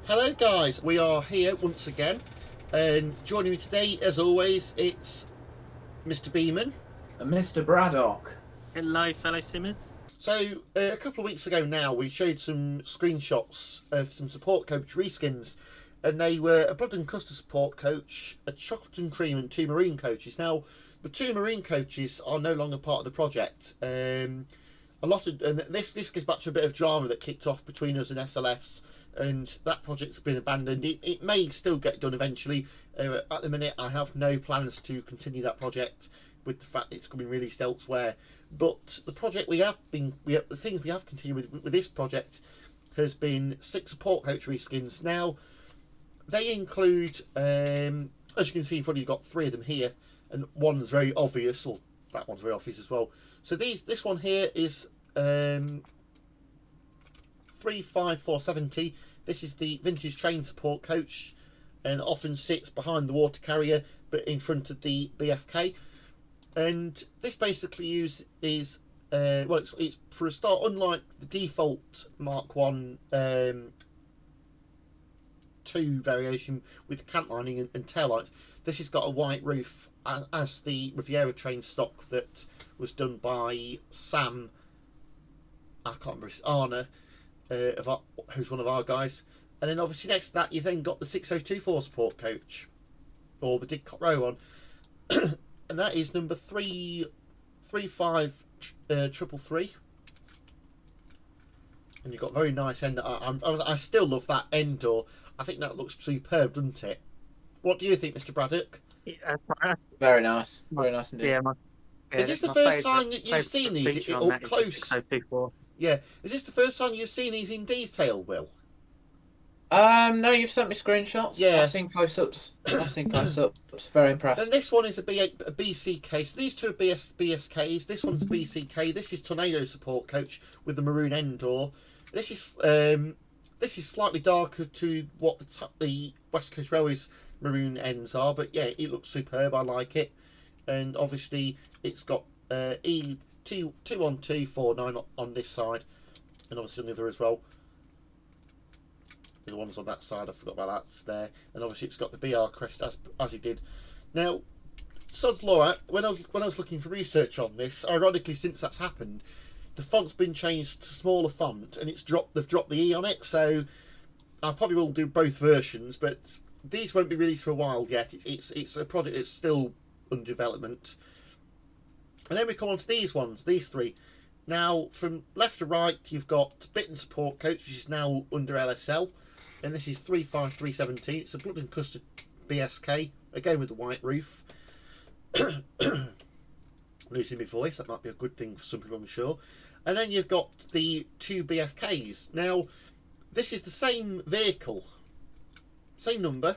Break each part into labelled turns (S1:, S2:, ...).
S1: Hello guys, we are here once again, and joining me today as always it's Mr. Beamon
S2: and Mr. Braddock.
S3: Hello, fellow simmers.
S1: So a couple of weeks ago now we showed some screenshots of some support coach reskins, and they were a blood and custard support coach, a chocolate and cream, and 2 marine coaches. Now the 2 marine coaches are no longer part of the project. And this goes back to a bit of drama that kicked off between us and SLS, and that project's been abandoned. It may still get done eventually. At the minute I have no plans to continue that project, with the fact it's been released elsewhere. But the project the things we have continued with this project has been 6 support coach reskins. Now they include, as you can see in front of you, you've got 3 of them here, and one's very obvious, or that one's very obvious as well. So this one here is 35470. This is the vintage train support coach, and often sits behind the water carrier but in front of the BFK. And this basically is well, it's for a start, unlike the default Mark 1 2 variation with cant lining and tail lights. This has got a white roof, as the Riviera train stock that was done by Sam, I can't remember, it's Arna, who's one of our guys. And then obviously next to that you then got the 6024 support coach, or the Didcot Row one, and that is number 353. And you've got very nice end. I still love that end door. I think that looks superb, doesn't it? What do you think, Mr. Braddock?
S3: Yeah,
S2: Very nice indeed.
S3: yeah,
S1: is this the first time that you've seen these up close? Yeah. Is this the first time you've seen these in detail, Will?
S2: No, you've sent me screenshots.
S1: Yeah.
S2: I've seen close-ups. Very impressed.
S1: And this one is a BCK. So these two are BSKs. This one's a BCK. This is Tornado support coach with the maroon end door. This is slightly darker to what the West Coast Railways maroon ends are, but yeah, it looks superb. I like it. And obviously it's got E21249 on this side, and obviously on the other as well. The ones on that side, I forgot about that's there. And obviously it's got the BR crest as it did. Now, sod's law, when I was looking for research on this, ironically since that's happened, the font's been changed to smaller font, and they've dropped the E on it. So I probably will do both versions, but these won't be released for a while yet. It's a project that's still under development. And then we come on to these ones, these 3. Now from left to right you've got Bitten support coach, which is now under LSL, and this is 35317. It's a blood and custard BSK, again with the white roof. Losing my voice, that might be a good thing for some people, I'm sure. And then you've got the 2 BFKs. Now this is the same vehicle, same number,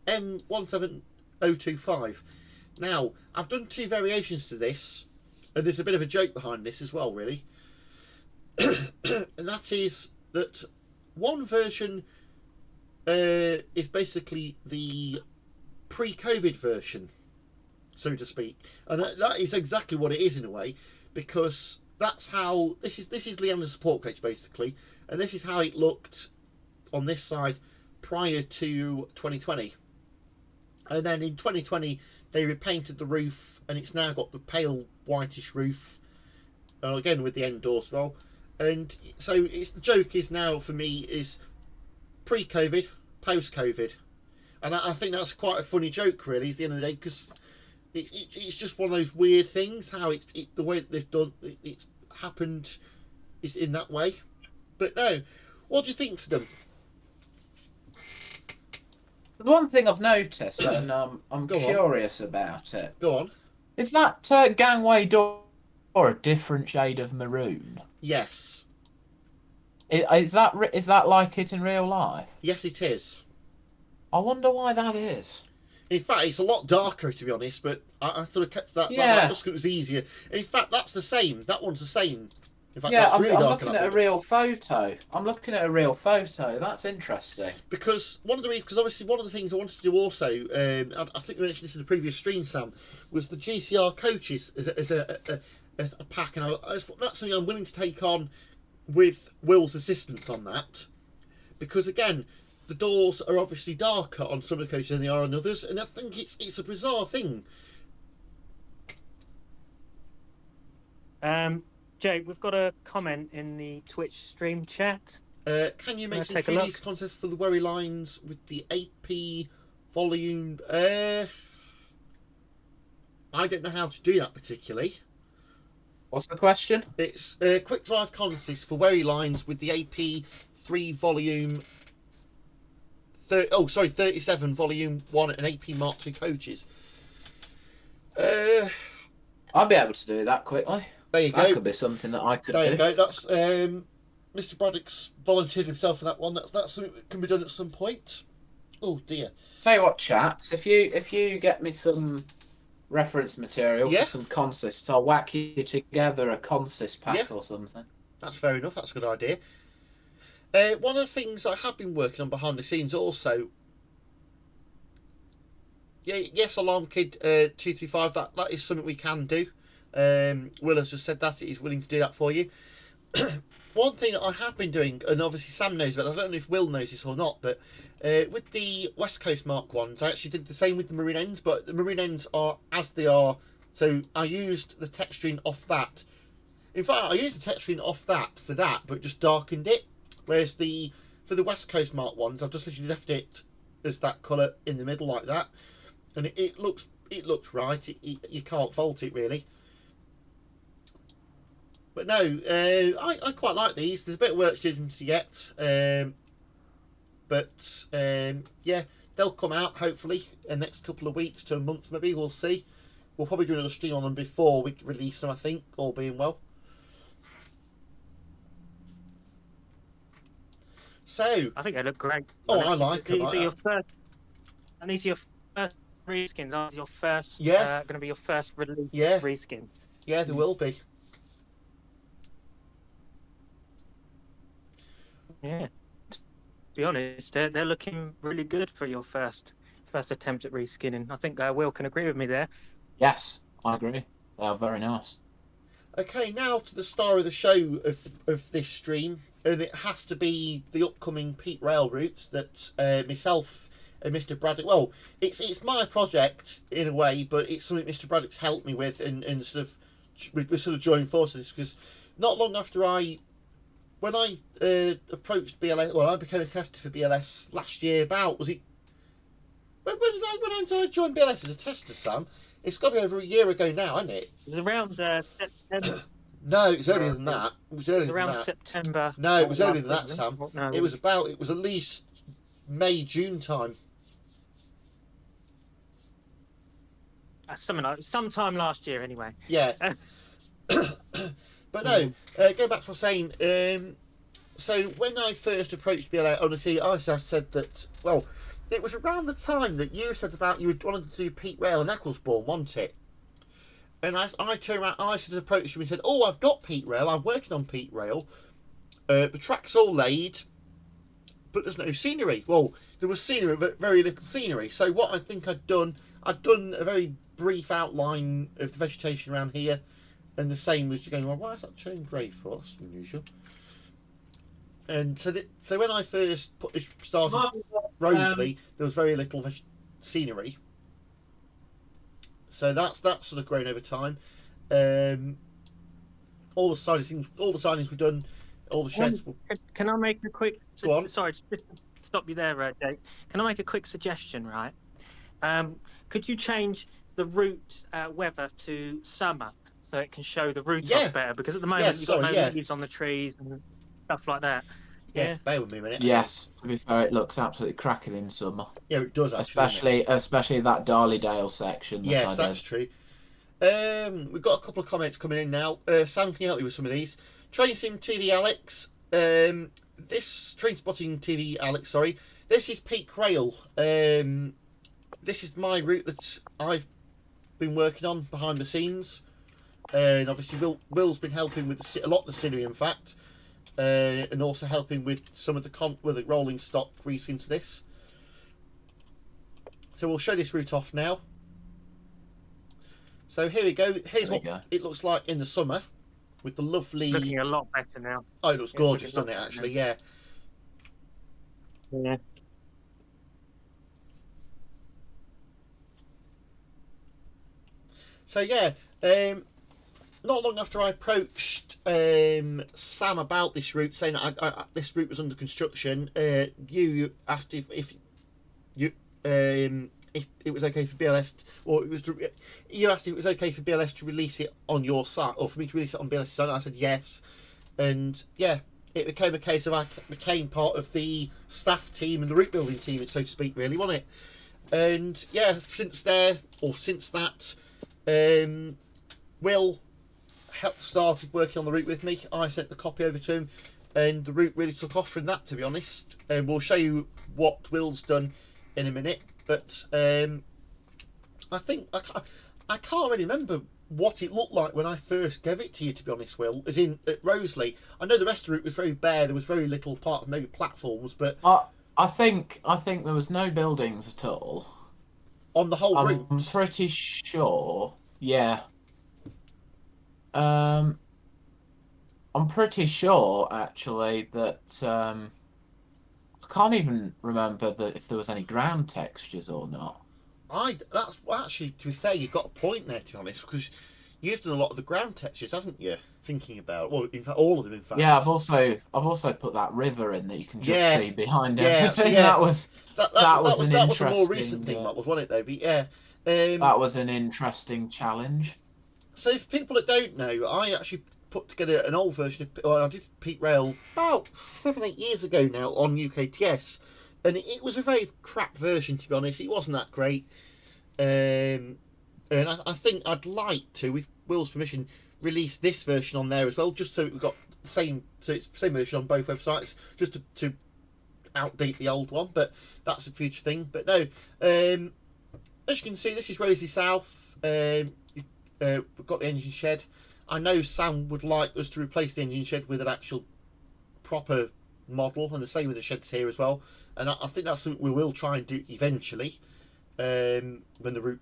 S1: M17025. Now I've done 2 variations to this, and there's a bit of a joke behind this as well, really. And that is that one version is basically the pre-COVID version, so to speak, and that is exactly what it is in a way, because that's how this is Leander's support coach basically, and this is how it looked on this side prior to 2020. And then in 2020 they repainted the roof, and it's now got the pale whitish roof, again with the end doors as well. And so the joke is now for me is pre-COVID, post-COVID, and I think that's quite a funny joke really at the end of the day, because it's just one of those weird things how the way that they've done it's happened is in that way. But no, what do you think to them?
S2: The one thing I've noticed, and I'm curious about it.
S1: Go on.
S2: Is that gangway door a different shade of maroon?
S1: Yes.
S2: Is that like it in real life?
S1: Yes, it is.
S2: I wonder why that is.
S1: In fact, it's a lot darker, to be honest, but I sort of kept that.
S2: Yeah.
S1: That just 'cause it was easier. And in fact, that's the same. That one's the same. In fact,
S2: Yeah,
S1: that's
S2: I'm
S1: really dark
S2: looking at a real photo. That's interesting.
S1: Because obviously one of the things I wanted to do also, I think we mentioned this in the previous stream, Sam, was the GCR coaches as a pack, and that's something I'm willing to take on with Will's assistance on that, because again, the doors are obviously darker on some of the coaches than they are on others, and I think it's a bizarre thing.
S3: Jake, we've got a comment in the Twitch stream chat.
S1: Can you make some 2D contests for the worry lines with the AP volume? I don't know how to do that particularly.
S2: What's the question?
S1: It's quick drive contests for worry lines with the AP 3 volume. 37 volume 1 and AP Mark 2 coaches.
S2: I'll be able to do that quickly.
S1: There you go.
S2: That could be something that I could do.
S1: There you go. That's Mr. Braddock's volunteered himself for that one. That's something that can be done at some point. Oh dear.
S2: Tell you what, chaps, if you get me some reference material for some consists, I'll whack you together a consist pack or something.
S1: That's fair enough. That's a good idea. One of the things I have been working on behind the scenes also. Yes, Alarm Kid 235. That is something we can do. Will has just said that he's willing to do that for you. One thing that I have been doing, and obviously Sam knows about, I don't know if Will knows this or not, but with the West Coast Mark 1s, I actually did the same with the marine ends, but the marine ends are as they are, so I used the texturing off that. In fact, I used the texturing off that for that, but just darkened it, whereas for the West Coast Mark 1s, I've just literally left it as that colour in the middle like that, and it looks right, you can't fault it really. But no, I quite like these. There's a bit of work to do to get, but yeah, they'll come out hopefully in the next couple of weeks to a month maybe. We'll see. We'll probably do another stream on them before we release them, I think, all being well. So
S3: I think they look great.
S1: Oh, I like them.
S3: These are your first, and these are your first reskins. Aren't your first?
S1: Yeah.
S3: Going to be your first release reskins.
S1: Yeah, there will be.
S3: Yeah. To be honest, they're looking really good for your first attempt at reskinning. I think Will can agree with me there.
S2: Yes, I agree. They are very nice.
S1: Okay, now to the star of the show of this stream, and it has to be the upcoming Pete Rail route that myself and Mr. Braddock. Well, it's my project in a way, but it's something Mr. Braddock's helped me with, and sort of we're sort of joining forces because not long after when I approached BLS, well, I became a tester for BLS last year. When did I join BLS as a tester, Sam? It's got to be over a year ago now, isn't it?
S3: It was around September.
S1: No, it was earlier than that. It was
S3: around September.
S1: No, it was earlier than that, Sam.
S3: No,
S1: it was at least May, June time.
S3: Sometime last year, anyway.
S1: Yeah. But no, going back to what I was saying, so when I first approached BLA, honestly, I said that, well, it was around the time that you said about you wanted to do Pete Rail and Ecclesbourne, wasn't it? And I turned around, I sort of approached you and said, oh, I've got Pete Rail, I'm working on Pete Rail, the track's all laid, but there's no scenery. Well, there was scenery, but very little scenery. So what I think I'd done a very brief outline of the vegetation around here, and the same was going, well, why is that turning grey for? That's unusual. And so when I first started Rosesley, there was very little scenery. So that's sort of grown over time. All the sidings were done. All the sheds were.
S3: Can I make a quick?
S1: Go on.
S3: Sorry, stop you there, Jake. Can I make a quick suggestion? Right. Could you change the route weather to summer so it can show the route off better? Because at the moment you've got no leaves on the trees and stuff like that.
S1: Yeah, bear with me a minute.
S2: Yes, to be fair, it looks absolutely cracking in summer.
S1: Yeah, it does actually.
S2: Especially that Darley-Dale section.
S1: Yes, that's true. We've got a couple of comments coming in now. Sam, can you help me with some of these? Train Sim TV Alex. This Train Spotting TV Alex, sorry. This is Peak Rail. This is my route that I've been working on behind the scenes. And obviously Will's been helping with a lot of the scenery, in fact. And also helping with some of the rolling stock grease into this. So we'll show this route off now. So here we go. Here's what it looks like in the summer with the lovely.
S3: Looking a lot better now.
S1: Oh, it looks gorgeous, doesn't it? Actually, yeah.
S3: Yeah.
S1: So yeah, not long after I approached Sam about this route, saying that this route was under construction, you asked if it was okay for BLS, or you asked if it was okay for BLS to release it on your site, or for me to release it on BLS site. I said yes, and yeah, it became a case of I became part of the staff team and the route building team, so to speak, really, wasn't it? And yeah, since that, Will started working on the route with me. I sent the copy over to him, and the route really took off from that, to be honest. And we'll show you what Will's done in a minute. But I think I can't really remember what it looked like when I first gave it to you, to be honest, Will. As in at Roseley, I know the rest of the route was very bare. There was very little part of maybe platforms, but
S2: I think there was no buildings at all
S1: on the whole route.
S2: I'm pretty sure. Yeah. I'm pretty sure actually that I can't even remember if there was any ground textures or not.
S1: That's actually, to be fair, you got a point there, to be honest, because you've done a lot of the ground textures, haven't you? Thinking about, well, in fact, all of them, in fact.
S2: Yeah, I've also put that river in that you can just see behind everything.
S1: Yeah.
S2: That was a more
S1: recent thing, that was, wasn't it? Though, but yeah,
S2: that was an interesting challenge.
S1: So, for people that don't know, I actually put together an old version of. Well, I did Pete Rail about 7-8 years ago now on UKTS, and it was a very crap version, to be honest. It wasn't that great, and I think I'd like to, with Will's permission, release this version on there as well, just so we've got the same version on both websites, just to outdate the old one. But that's a future thing. But no, as you can see, this is Roseley South. We've got the engine shed. I know Sam would like us to replace the engine shed with an actual proper model, and the same with the sheds here as well. And I think that's something we will try and do eventually, when the route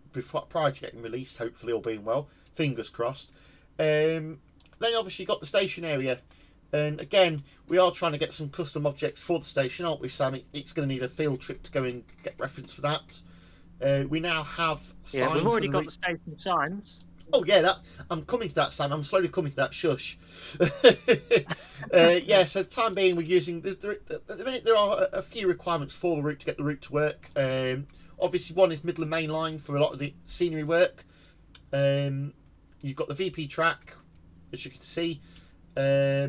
S1: prior to getting released, hopefully, all being well. Fingers crossed. Then obviously you got the station area, and again we are trying to get some custom objects for the station, aren't we, Sam? It's going to need a field trip to go and get reference for that. We now have signs.
S3: Yeah, we've already got the station signs.
S1: Oh yeah, I'm coming to that, Sam. I'm slowly coming to that. Shush. Yeah, so the time being we're using. At the minute there are a few requirements for the route to get the route to work. Obviously one is Midland Main Line for a lot of the scenery work. You've got the VP track, as you can see. I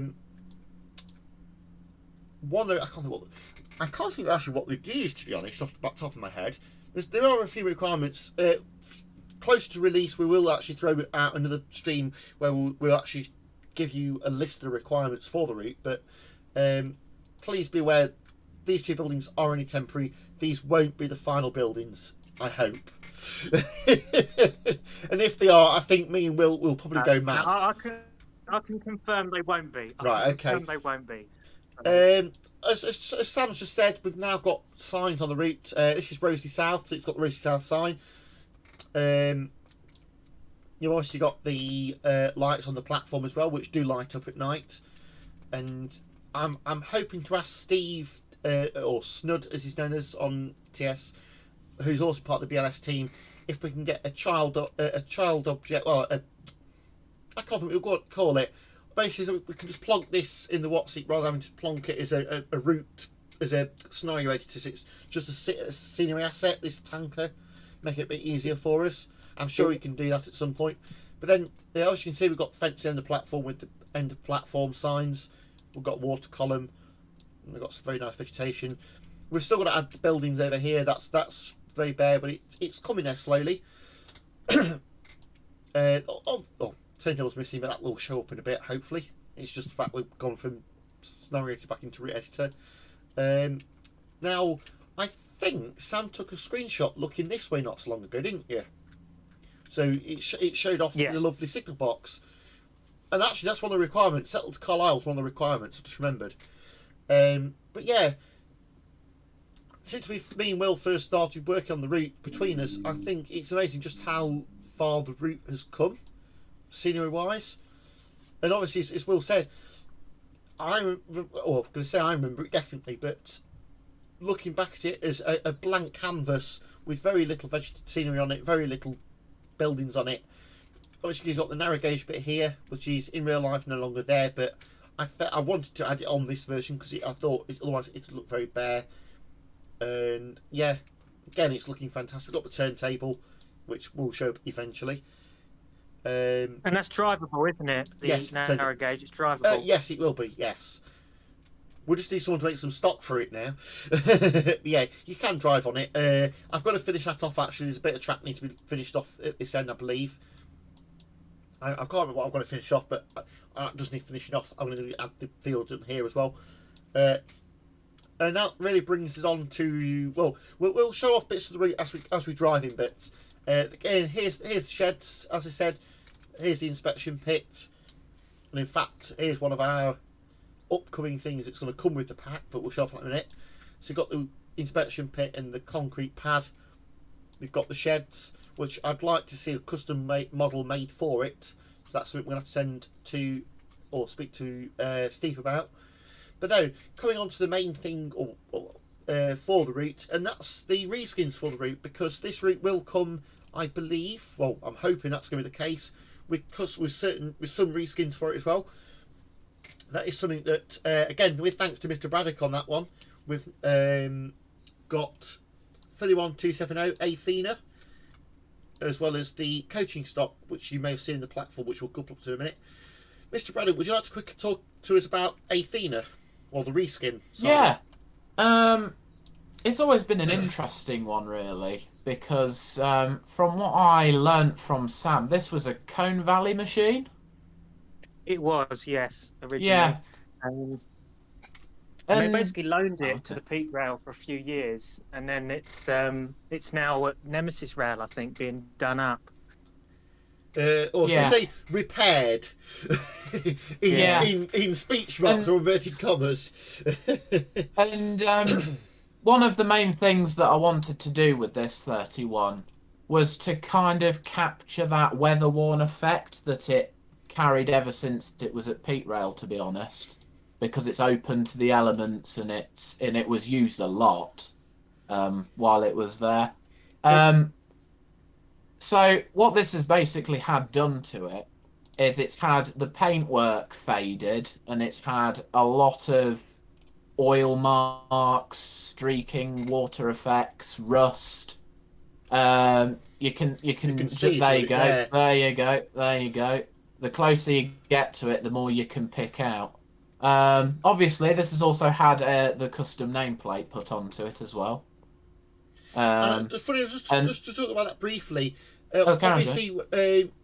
S1: can't think actually what we've used, to be honest, off the top of my head. There are a few requirements. Close to release, we will actually throw out another stream where we'll actually give you a list of the requirements for the route. But please be aware, these two buildings are only temporary. These won't be the final buildings, I hope. And if they are, I think me and Will probably go mad.
S3: I can confirm they won't be.
S1: Right, okay.
S3: They won't be.
S1: As Sam's just said, we've now got signs on the route. This is Roseley South, so it's got the Roseley South sign. You've obviously got the lights on the platform as well, which do light up at night. And I'm hoping to ask Steve, or Snud as he's known as on TS, who's also part of the BLS team, if we can get a child object. Well, I can't think what we'll call it. Basically, we can just plonk this in the WhatsApp rather than having to plonk it as a route, as a scenario editor. It's just a scenery asset, this tanker. Make it a bit easier for us. I'm sure we can do that at some point. But then, as you can see, we've got fencing end of platform with the end of platform signs. We've got water column. We've got some very nice vegetation. We've still got to add the buildings over here. That's very bare, but it's coming there slowly. Turntable's missing, but that will show up in a bit, hopefully. It's just the fact we've gone from scenario editor back into route editor. Now, I think Sam took a screenshot looking this way not so long ago, didn't you? So it showed off the lovely signal box. And actually, that's one of the requirements. Settled Carlisle's one of the requirements, I just remembered. But yeah, since me and Will first started working on the route between us, I think it's amazing just how far the route has come, scenery-wise. And obviously, as Will said, I'm going to say I remember it definitely, but looking back at it as a blank canvas with very little scenery on it, very little buildings on it, obviously you've got the narrow gauge bit here, which is in real life no longer there, but I wanted to add it on this version because I thought otherwise it would look very bare. And yeah, again, it's looking fantastic. We've got the turntable, which will show up eventually.
S3: And that's drivable, isn't it? The
S1: yes,
S3: narrow gauge, it's drivable.
S1: Yes, it will be, yes. We'll just need someone to make some stock for it now. Yeah, you can drive on it. I've got to finish that off, actually. There's a bit of track needs to be finished off at this end, I believe. I can't remember what I've got to finish off, but that does need finishing off. I'm going to add the field in here as well. And that really brings us on to, well, we'll show off bits of the route as we drive in bits. Again, here's the sheds, as I said. Here's the inspection pit. And in fact, here's one of our upcoming things that's going to come with the pack, but we'll show off in a minute. So you've got the inspection pit and the concrete pad. We've got the sheds, which I'd like to see a custom model made for it. So that's something we're going to have to send to, or speak to Steve about. But no, coming on to the main thing for the route, and that's the reskins for the route, because this route will come, I believe, well, I'm hoping that's going to be the case, with some reskins for it as well. That is something that, again, with thanks to Mr. Braddock on that one, we've got 31270 Athena, as well as the coaching stock, which you may have seen in the platform, which we'll couple up to in a minute. Mr. Braddock, would you like to quickly talk to us about Athena, or the reskin?
S2: Yeah. It's always been an interesting one, really, because from what I learnt from Sam, this was a Cone Valley machine.
S3: It was, yes, originally.
S2: Yeah.
S3: And they basically loaned it to the Peak Rail for a few years, and then it's now at Nemesis Rail, I think, being done up.
S1: Or should I say repaired in speech marks or inverted commas.
S2: And one of the main things that I wanted to do with this 31 was to kind of capture that weather-worn effect that it carried ever since it was at Peak Rail, to be honest, because it's open to the elements and it was used a lot while it was there. So what this has basically had done to it is it's had the paintwork faded, and it's had a lot of oil marks, streaking, water effects, rust. You can see there you go. There you go. The closer you get to it, the more you can pick out. Obviously, this has also had the custom nameplate put onto it as well.
S1: Funny, just to talk about that briefly. Obviously,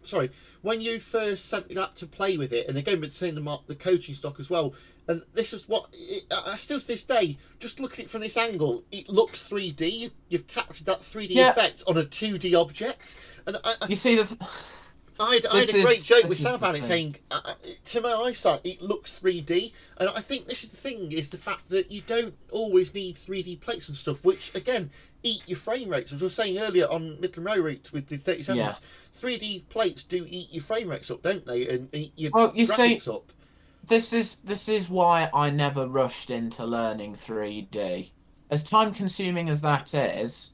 S1: sorry, when you first sent me that to play with it, and again with saying the coaching stock as well, and this is what I still to this day, just looking at it from this angle, it looks 3D. You've captured that 3D effect on a 2D object, and
S2: you see
S1: I had a great joke with Sam about it, saying, to my eyesight, it looks 3D. And I think this is the thing, is the fact that you don't always need 3D plates and stuff, which, again, eat your frame rates. As I was saying earlier on Midland Row route with the 37s, 3D plates do eat your frame rates up, don't they? And eat your graphics up.
S2: This is why I never rushed into learning 3D. As time-consuming as that is,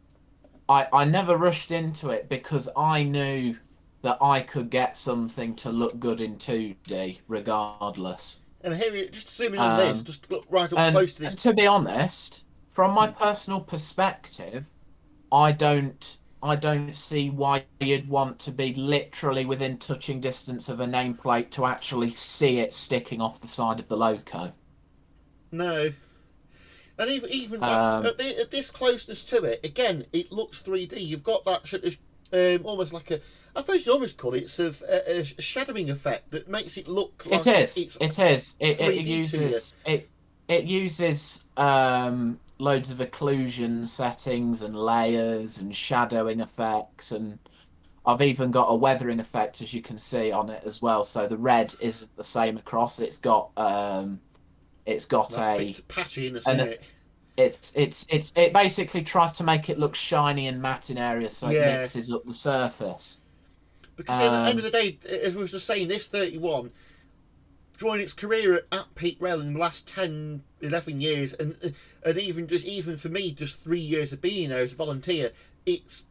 S2: I never rushed into it because I knew that I could get something to look good in 2D regardless.
S1: And here, just zooming on this, just look right up close to this.
S2: To be honest, from my personal perspective, I don't see why you'd want to be literally within touching distance of a nameplate to actually see it sticking off the side of the loco.
S1: No. And even at this closeness to it, again, it looks 3D. You've got that almost like a, I suppose you almost call it sort of a shadowing effect that makes it look like
S2: it uses loads of occlusion settings and layers and shadowing effects, and I've even got a weathering effect, as you can see, on it as well. So the red isn't the same across. It's got a
S1: patchiness in it.
S2: It basically tries to make it look shiny and matte in areas, so it mixes up the surface.
S1: Because at the end of the day, as we were just saying, this 31, during its career at Peak Rail in the last 10, 11 years, and even for me, just 3 years of being there as a volunteer, it's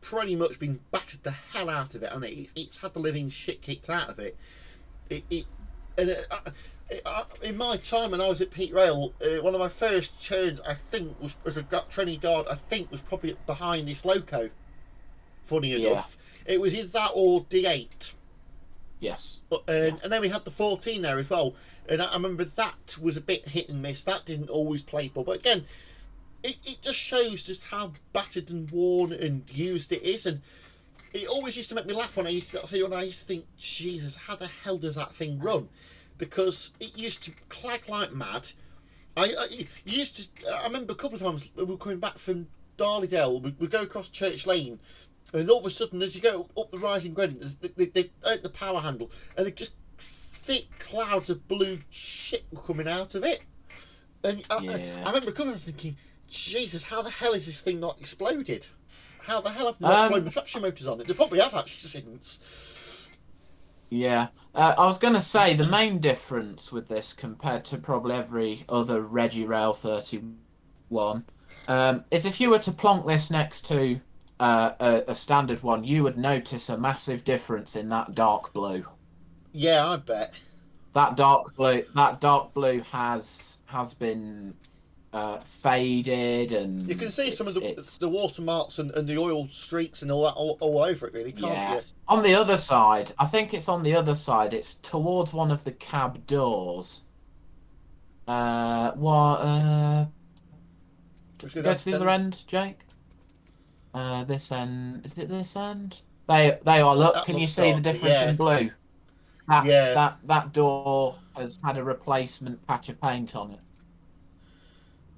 S1: pretty much been battered the hell out of it, and it's had the living shit kicked out of it. In my time when I was at Pete Rail, one of my first turns, I think, was as a training guard. I think was probably behind this Loco. Funny enough, it was either that or D8.
S2: Yes.
S1: And then we had the 14 there as well, and I remember that was a bit hit and miss. That didn't always play ball, but again, it just shows just how battered and worn and used it is. And it always used to make me laugh when I used to think, Jesus, how the hell does that thing run? Because it used to clag like mad. I remember a couple of times we were coming back from Darley-Dale, we'd go across Church Lane, and all of a sudden, as you go up the rising gradient, they out the power handle, and it just thick clouds of blue shit were coming out of it. And I remember coming and thinking, Jesus, how the hell is this thing not exploded? How the hell have they not blown the traction motors on it? They probably have actually since.
S2: Yeah. I was going to say the main difference with this compared to probably every other Reggie Rail 31 is if you were to plonk this next to a standard one, you would notice a massive difference in that dark blue.
S1: Yeah, I bet.
S2: That dark blue has been faded, and
S1: you can see some of the watermarks and the oil streaks and all that all over it, really, can't you?
S2: On the other side, I think it's on the other side. It's towards one of the cab doors. Go to the other end, Jake. This end. Is it this end? They are. Look, can you see the difference in blue? That door has had a replacement patch of paint on it.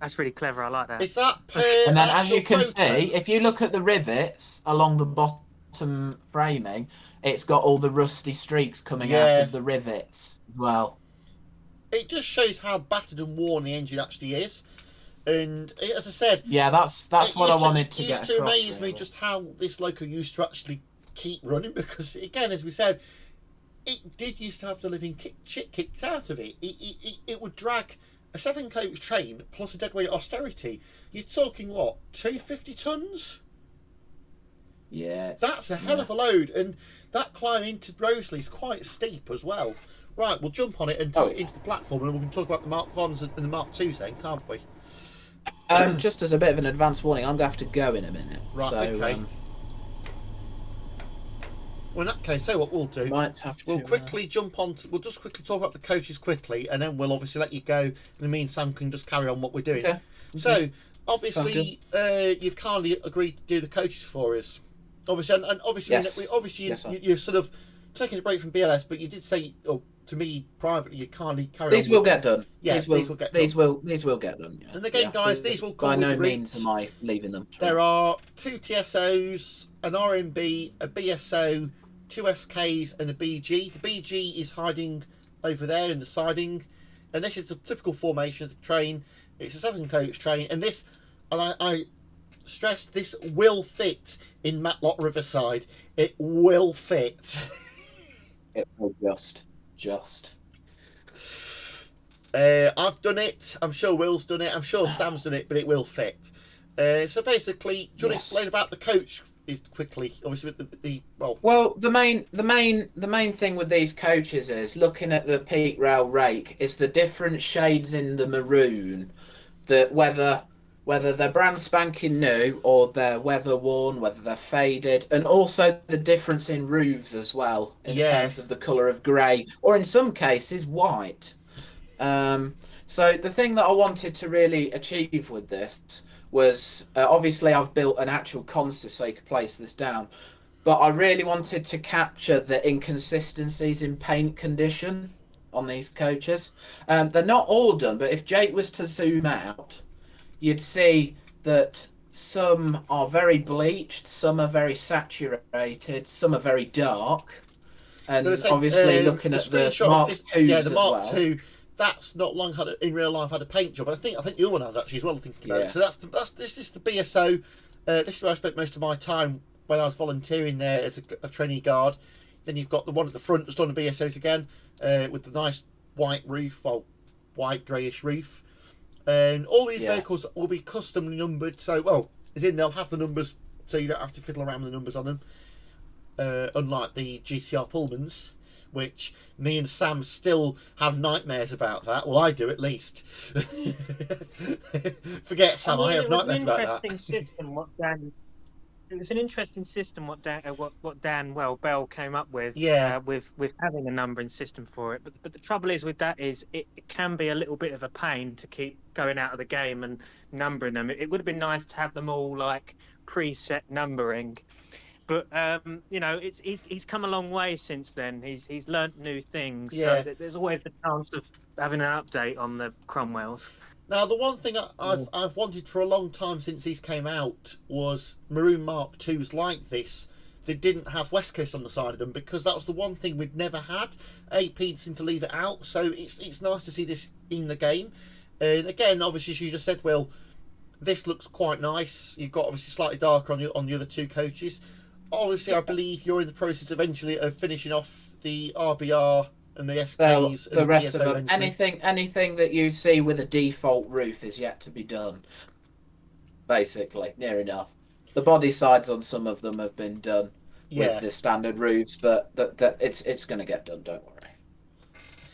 S3: That's really clever. I like that.
S1: Is that
S2: and then, as you can see, if you look at the rivets along the bottom framing, it's got all the rusty streaks coming out of the rivets as well.
S1: It just shows how battered and worn the engine actually is. And as I said,
S2: that's what I wanted to get across. It used to
S1: amaze me just how this Loco used to actually keep running, because again, as we said, it did used to have the living shit kicked out of it. It would drag a 7-coach train plus a deadweight austerity. You're talking what, 250 tons?
S2: Yeah,
S1: that's a hell of a load, and that climb into Roseley is quite steep as well. Right, we'll jump on it and into the platform, and we can talk about the Mark 1s and the Mark 2s then, can't we?
S2: Just as a bit of an advance warning, I'm going to have to go in a minute.
S1: Right, okay. Well, in that case, so what we'll do, we'll quickly jump on. We'll just quickly talk about the coaches quickly, and then we'll obviously let you go. And me and Sam can just carry on what we're doing. Okay. So, obviously, you've kindly agreed to do the coaches for us. Obviously, and obviously, you're sort of taking a break from BLS, but you did say to me privately, you kindly carry on.
S2: These will get done.
S1: Yeah,
S2: these will get done. Yeah.
S1: And again, guys, these will come
S2: by
S1: with
S2: no
S1: the
S2: means am I leaving them.
S1: There are 2 TSOs, an RMB, a BSO, 2 SKs, and a BG. The BG is hiding over there in the siding, and this is the typical formation of the train. It's a 7-coach train, and this, and I stress, this will fit in Matlock Riverside. It will fit.
S2: It will just.
S1: I've done it. I'm sure Will's done it. I'm sure Sam's done it, but it will fit. So basically, do you want to explain about the coach quickly? Obviously,
S2: the main thing with these coaches is looking at the Peak Rail rake. It's the different shades in the maroon, that whether they're brand spanking new or they're weather worn, whether they're faded, and also the difference in roofs as well in terms of the colour of grey, or in some cases white. So the thing that I wanted to really achieve with this was, obviously I've built an actual console so you could place this down, but I really wanted to capture the inconsistencies in paint condition on these coaches. They're not all done, but if Jake was to zoom out, you'd see that some are very bleached, some are very saturated, some are very dark, and obviously looking at the Mark IIs as well.
S1: Mark II, that's not long had in real life had a paint job. I think the other one has actually as well. Thinking about it. So this is the BSO. This is where I spent most of my time when I was volunteering there as a trainee guard. Then you've got the one at the front just on the BSOs again, with the nice white roof, white greyish roof. And all these vehicles will be custom numbered, so as in they'll have the numbers so you don't have to fiddle around with the numbers on them. Unlike the GTR Pullmans, which me and Sam still have nightmares about that. Well, I do at least. Forget Sam, I have nightmares about that.
S3: It was an interesting system what Dan Bell came up with.
S1: Yeah.
S3: With having a numbering system for it, but the trouble is with that is it can be a little bit of a pain to keep going out of the game and numbering them. It would have been nice to have them all like preset numbering. But he's come a long way since then. He's learnt new things.
S1: Yeah.
S3: So there's always the chance of having an update on the Cromwells.
S1: Now, the one thing I've wanted for a long time since these came out was Maroon Mark IIs like this. They didn't have West Coast on the side of them, because that was the one thing we'd never had. AP seemed to leave it out, so it's nice to see this in the game. And again, obviously, as you just said, Will, this looks quite nice. You've got obviously slightly darker on the other two coaches. Obviously, I believe you're in the process eventually of finishing off the RBR and the SKs.
S2: The rest
S1: TSO
S2: of them. Anything that you see with a default roof is yet to be done. Basically, near enough. The body sides on some of them have been done with the standard roofs, but it's going to get done. Don't worry.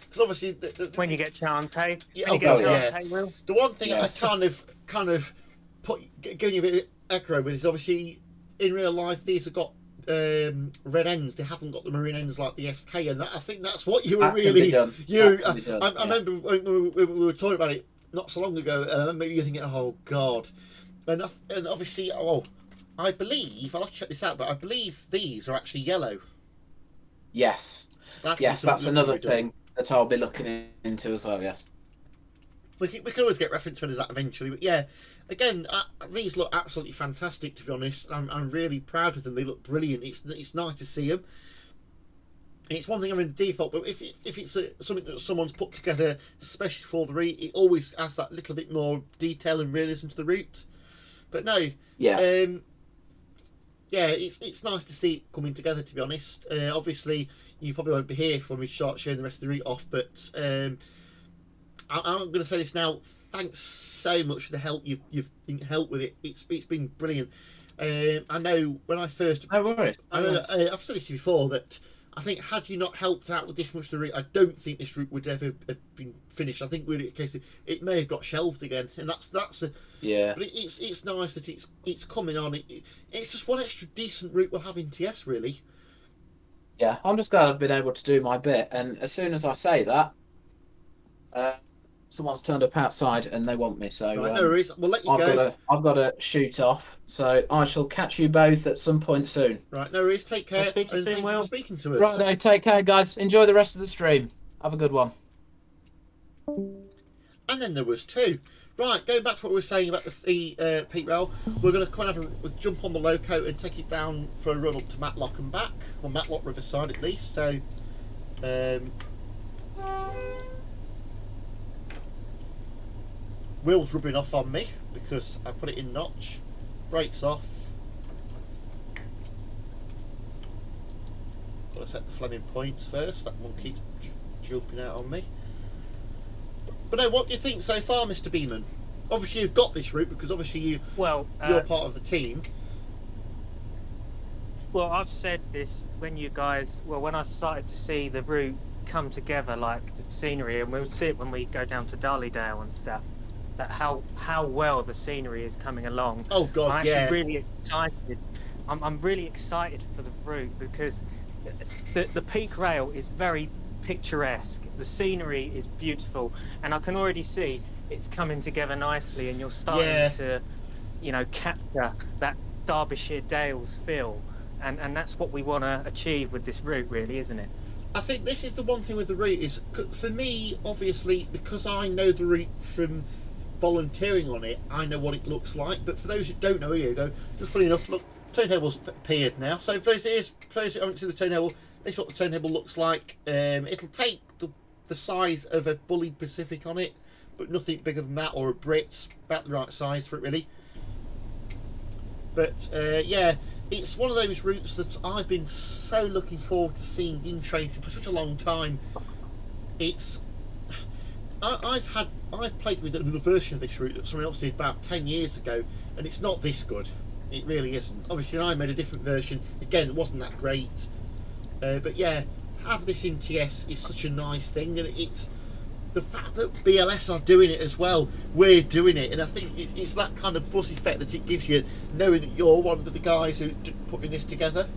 S1: Because obviously,
S3: when you get Chante,
S1: the one thing I kind of giving you a bit of echo with is obviously in real life these have got red ends. They haven't got the maroon ends like the SK, and I think that's what you were really. I remember when we were talking about it not so long ago, and I remember you thinking, "Oh God," and obviously, I believe I'll have to check this out, but I believe these are actually yellow.
S2: Yes, that's another thing that I'll be looking into as well. Yes,
S1: we can always get reference to that eventually, but yeah. Again, these look absolutely fantastic. To be honest, I'm really proud of them. They look brilliant. It's nice to see them. It's one thing having a default, but if it's something that someone's put together especially for the route, it always adds that little bit more detail and realism to the route. But no,
S2: yes,
S1: it's nice to see it coming together. To be honest, obviously you probably won't be here when we start showing the rest of the route off, but I'm going to say this now. Thanks so much for the help you've helped with it. It's been brilliant. I know when I first.
S2: No worries.
S1: I've said this before that I think had you not helped out with this much of the route, I don't think this route would ever have been finished. I think really it may have got shelved again, and that's a.
S2: Yeah.
S1: But it's nice that it's coming on. It's just one extra decent route we'll have in TS really.
S2: Yeah, I'm just glad I've been able to do my bit, and as soon as I say that. Someone's turned up outside and they want me, so
S1: right, no worries. We'll let you go.
S2: I've got to shoot off, so I shall catch you both at some point soon.
S1: Right, no worries. Take care.
S3: Thank you
S1: for speaking to us.
S2: Right, no, take care, guys. Enjoy the rest of the stream. Have a good one.
S1: And then there was two. Right, going back to what we were saying about the peak rail, we're going to come and we'll jump on the Loco and take it down for a run up to Matlock and back, or Matlock Riverside at least. So. Wheels rubbing off on me because I put it in notch. Brakes off. Got to set the Fleming points first. That one keeps jumping out on me. But no, what do you think so far, Mr. Beamon? Obviously, you've got this route because obviously you're part of the team.
S3: Well, I've said this when I started to see the route come together, like the scenery, and we'll see it when we go down to Darleydale and stuff. That how well the scenery is coming along.
S1: Oh God,
S3: I'm actually really excited. I'm really excited for the route because the peak rail is very picturesque. The scenery is beautiful, and I can already see it's coming together nicely. And you're starting to, capture that Derbyshire Dales feel, and that's what we want to achieve with this route, really, isn't it?
S1: I think this is the one thing with the route is, for me, obviously, because I know the route from volunteering on it, I know what it looks like. But for those who don't know, here you go. Just funny enough, look, turntable's appeared now. So for those who haven't seen the turntable, this is what the turntable looks like. It'll take the size of a Bully Pacific on it, but nothing bigger than that, or a Brit, about the right size for it really. But yeah, it's one of those routes that I've been so looking forward to seeing in tracing for such a long time. I've played with another version of this route that someone else did about 10 years ago, and it's not this good. It really isn't. Obviously, I made a different version. Again, it wasn't that great. But yeah, have this in TS is such a nice thing, and it's the fact that BLS are doing it as well. We're doing it, and I think it's that kind of buzz effect that it gives you, knowing that you're one of the guys who putting this together.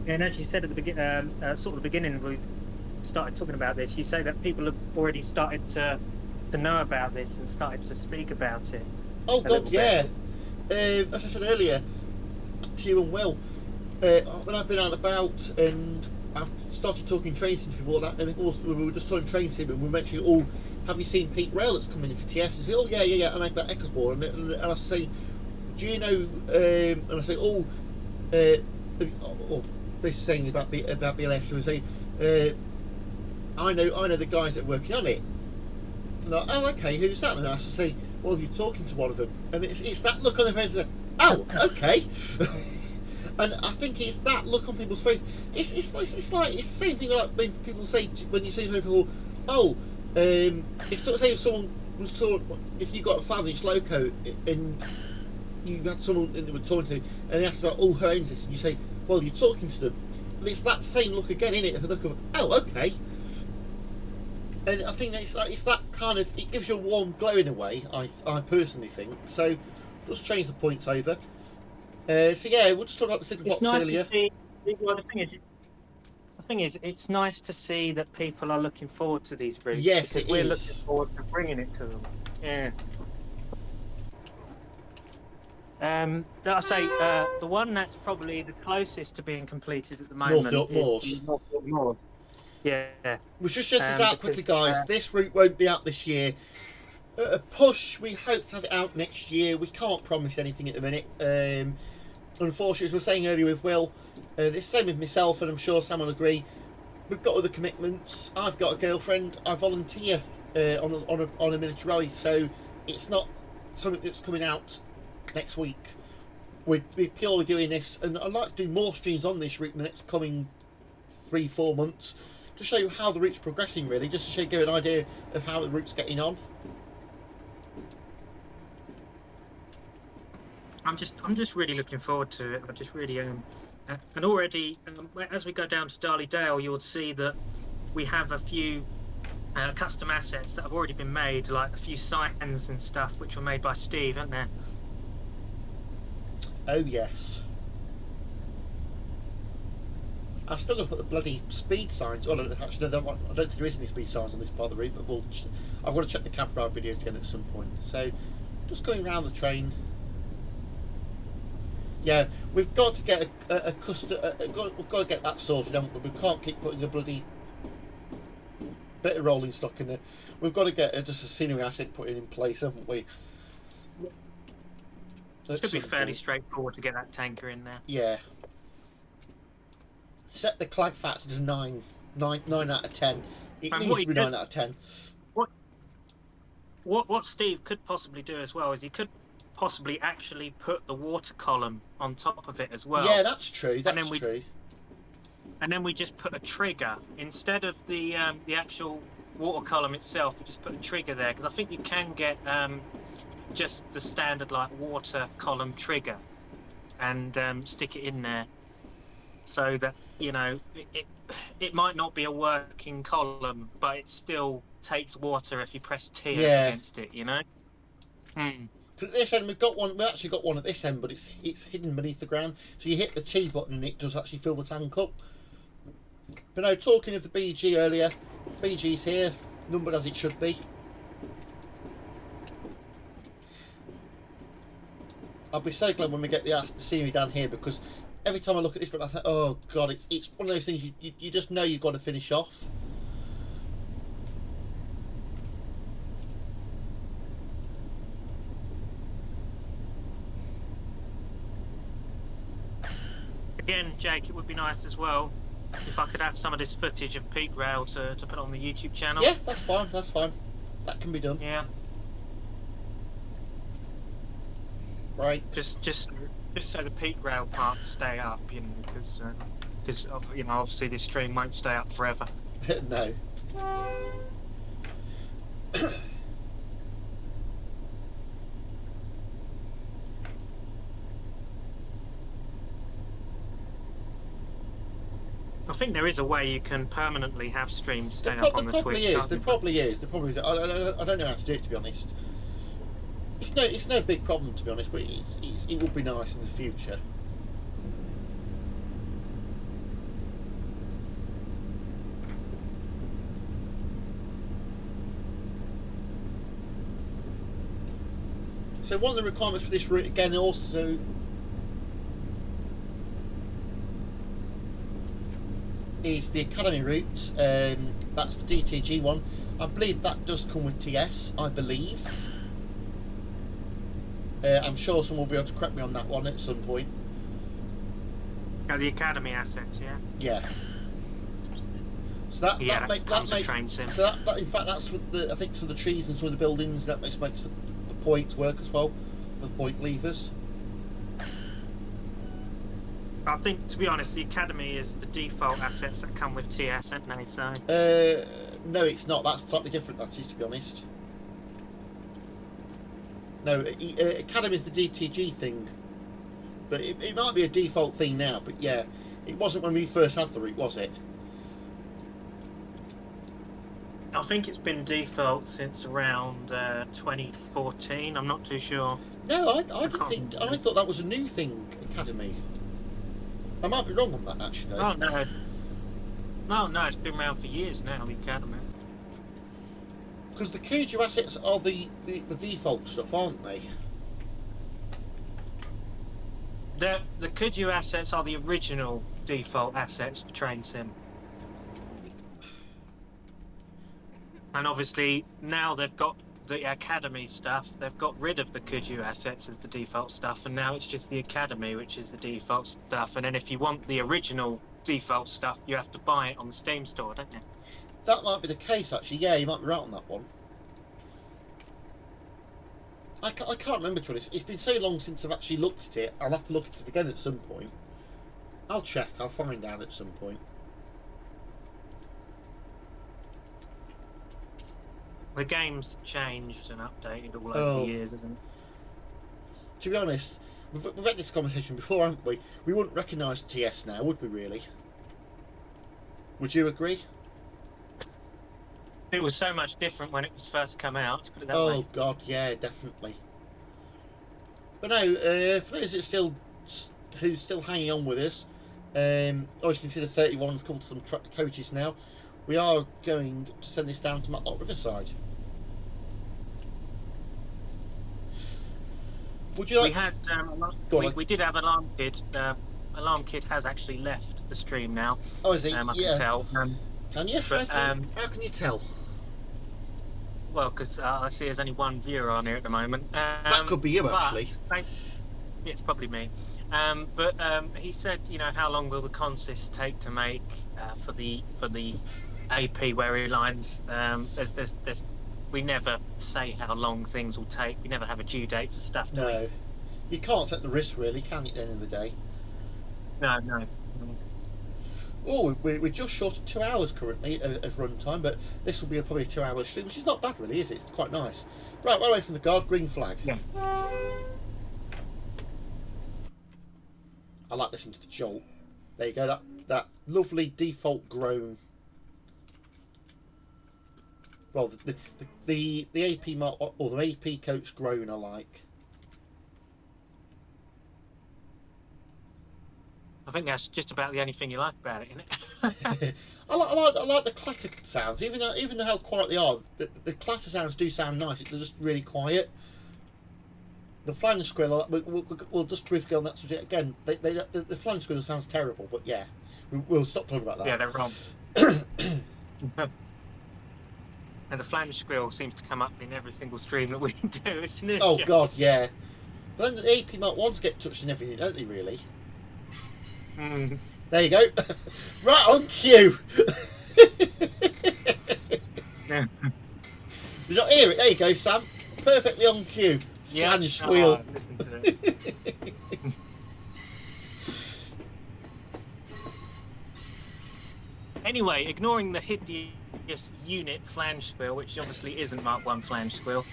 S3: Yeah, and as you said at the sort of beginning, we started talking about this. You say that people have already started to know about this and started to speak about it.
S1: Oh God, yeah. As I said earlier to you and Will, when I've been out and about and I've started talking train sim to people, and we were just talking train sim, and we mentioned, oh, have you seen Pete Rail that's coming in for TS? And say, oh yeah, and I that Echoes board, and I say, do you know? And I say, basically saying about BLS, and saying, I know the guys that are working on it. And like, oh, okay, who's that? And I say, well, you're talking to one of them, and it's that look on their face. Oh, okay. And I think it's that look on people's face. It's like it's the same thing like when people say when you say to people, oh, it's sort of say if someone was if you got a 5-inch loco and you had someone that were talking to and they asked about who owns this, and you say, well, you're talking to them. And it's that same look again, isn't it? The look of, oh, okay. And I think it's that kind of, it gives you a warm glow in a way. I personally think so. Just change the points over. So yeah, we'll just talk about the signal box earlier.
S3: Well, the thing is, it's nice to see that people are looking forward to these routes.
S1: Yes,
S3: because we're looking forward to bringing it to them. Yeah. I say the one that's probably the closest to being completed at the moment is Northfield Moors. Yeah.
S1: We should just this out quickly, guys. This route won't be out this year. A push, we hope to have it out next year. We can't promise anything at the minute. Unfortunately, as we were saying earlier with Will, it's the same with myself, and I'm sure Sam will agree. We've got other commitments. I've got a girlfriend. I volunteer on a military rally, so it's not something that's coming out next week. We're purely doing this, and I'd like to do more streams on this route in the next coming 3-4 months to show you how the route's progressing, really, just to show you an idea of how the route's getting on.
S3: I'm just really looking forward to it. I just really am. And already, as we go down to Darley Dale, you'll see that we have a few custom assets that have already been made, like a few signs and stuff, which were made by Steve, aren't there?
S1: Oh yes. I've still got to put the bloody speed signs. Oh, no, actually, no, I don't think there is any speed signs on this part of the route, but I've got to check the camp ride videos again at some point. So, just going around the train. Yeah, we've got to get a custom. We've got to get that sorted, haven't we? We can't keep putting a bloody bit of rolling stock in there. We've got to get just a scenery asset put in place, haven't we?
S3: It should be fairly straightforward to get that tanker in there.
S1: Yeah. Set the clag factor to 9 out of 10. It needs to be 9 out of 10.
S3: What Steve could possibly do as well is he could possibly actually put the water column on top of it as well.
S1: Yeah, that's true. That's true.
S3: And then we just put a trigger instead of the actual water column itself. We just put a trigger there, because I think you can get just the standard like water column trigger and stick it in there, so that it might not be a working column, but it still takes water if you press T against it. At
S1: this end, we've actually got one at this end, but it's hidden beneath the ground. So you hit the T button and it does actually fill the tank up. But no, talking of the BG earlier, BG's here, numbered as it should be. I'll be so glad when we get the scenery down here, because every time I look at this, but I think, oh god, it's one of those things you just know you've got to finish off.
S3: Again, Jake, it would be nice as well if I could have some of this footage of Peak Rail to put on the YouTube channel.
S1: Yeah, that's fine. That's fine. That can be done.
S3: Yeah.
S1: Right.
S3: Just so the Peak Rail parts stay up, because obviously this stream won't stay up forever.
S1: No.
S3: think there is a way you can permanently have streams staying up on the Twitch.
S1: There probably is. I don't know how to do it, to be honest. It's no big problem, to be honest, but it would be nice in the future. So one of the requirements for this route again also is the Academy route. That's the DTG one. I believe that does come with TS, I believe. I'm sure someone will be able to correct me on that one at some point.
S3: Oh, the Academy assets, yeah?
S1: Yeah. So that
S3: comes with train sim.
S1: So that in fact that's for I think some of the trees and some of the buildings, that makes the points work as well, the point levers.
S3: I think, to be honest, the Academy is the default assets that come with TS, aren't they? So.
S1: No, it's not. That's slightly different, that is, to be honest. No, Academy is the DTG thing. But it might be a default thing now, but yeah. It wasn't when we first had the route, was it?
S3: I think it's been default since around 2014. I'm not too sure.
S1: No, I thought that was a new thing, Academy. I might be wrong on that, actually.
S3: Oh no, it's been around for years now, the Academy.
S1: Because the Kuju assets are the default stuff, aren't they?
S3: The Kuju assets are the original default assets for Train Sim. And obviously, now they've got the Academy stuff, they've got rid of the Kuju assets as the default stuff, and now it's just the Academy which is the default stuff. And then if you want the original default stuff, you have to buy it on the Steam store, don't you?
S1: That might be the case, actually. Yeah, you might be right on that one. I can't remember, to be honest. It's been so long since I've actually looked at it. I'll have to look at it again at some point. I'll check. I'll find out at some point.
S3: The game's changed and updated all over the years, isn't it?
S1: To be honest, we've had this conversation before, haven't we? We wouldn't recognise TS now, would we really? Would you agree?
S3: It was so much different when it was first come out, to put it that way.
S1: Oh god, yeah, definitely. But no, for those who's still hanging on with us, as you can see, the 31's called some coaches now. We are going to send this down to Matlock Riverside. Would you like?
S3: We did have Alarm Kid. Alarm Kid has actually left the stream now.
S1: Oh, is he?
S3: I can tell.
S1: Can you?
S3: But,
S1: how can you tell?
S3: Well, because I see there's only one viewer on here at the moment.
S1: That could be you, actually.
S3: It's probably me. But he said, how long will the consist take to make for the AP where he lines? We never say how long things will take. We never have a due date for stuff.
S1: No, you can't take the risk, really, can you? At the end of the day.
S3: No.
S1: Oh, we're just short of 2 hours currently of run time, but this will be probably a 2 hour stream, which is not bad, really, is it? It's quite nice. Right away from the guard, green flag.
S3: Yeah.
S1: I like listening to the jolt. There you go. That lovely default groan. Well, the AP mark or the AP coach groan I like.
S3: I think that's just about the only thing you like about it, isn't it?
S1: I like the clatter sounds, even though how quiet they are. The clatter sounds do sound nice. They're just really quiet. The flying squirrel, we'll just briefly on that subject again. The flying squirrel sounds terrible, but yeah, we'll stop talking about that.
S3: Yeah, they're wrong. And the flying squirrel seems to come up in every single stream that we do, isn't it?
S1: Oh god, yeah. But then the AP Mark 1s get touched in everything, don't they, really? There you go. Right on cue.
S3: Yeah.
S1: Did you not hear it? There you go, Sam. Perfectly on cue.
S3: Yeah.
S1: Flan squeal.
S3: Anyway, ignoring the hideous unit flange squeal, which obviously isn't Mark 1 flange squeal,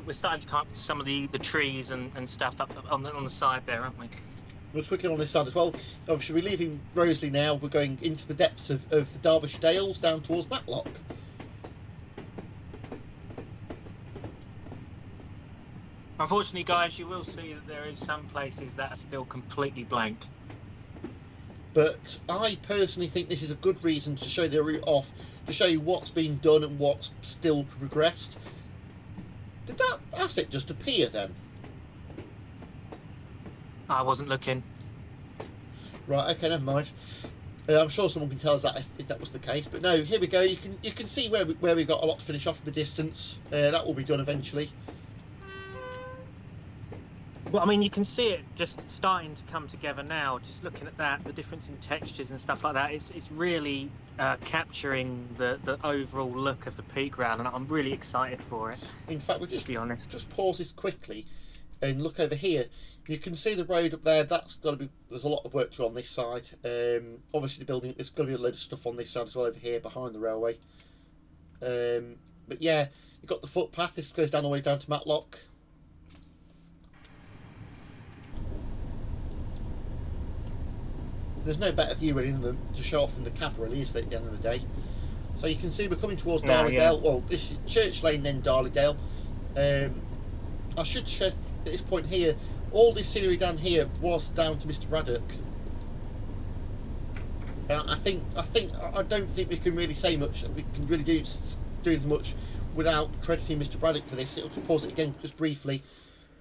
S3: we're starting to come up to some of the trees and stuff up on the side there, aren't we?
S1: Just quickly on this side as well. Obviously, we're leaving Roseley now. We're going into the depths of the Derbyshire Dales down towards Matlock.
S3: Unfortunately, guys, you will see that there is some places that are still completely blank.
S1: But I personally think this is a good reason to show the route off, to show you what's been done and what's still progressed. Did that asset just appear then?
S3: I wasn't looking.
S1: Right, okay, never mind. I'm sure someone can tell us that if that was the case. But no, here we go. You can see where we got a lot to finish off in the distance. That will be done eventually.
S3: Well, I mean, you can see it just starting to come together now. Just looking at that, the difference in textures and stuff like that, it's really capturing the overall look of the peak ground, and I'm really excited for it.
S1: In fact, we'll
S3: to be honest,
S1: just pause this quickly and look over here. You can see the road up there. That's got to be. There's a lot of work to do on this side. Obviously, the building. There's got to be a load of stuff on this side as well over here behind the railway. But yeah, you've got the footpath. This goes down all the way down to Matlock. There's no better view really than to show off from the cab, really, is there, at the end of the day. So you can see we're coming towards Darley Dale. Well, this is Church Lane, then Darley Dale. I should stress at this point here, all this scenery down here was down to Mr. Braddock. I don't think we can really say much. We can really do as much without crediting Mr. Braddock for this. I'll pause it again just briefly.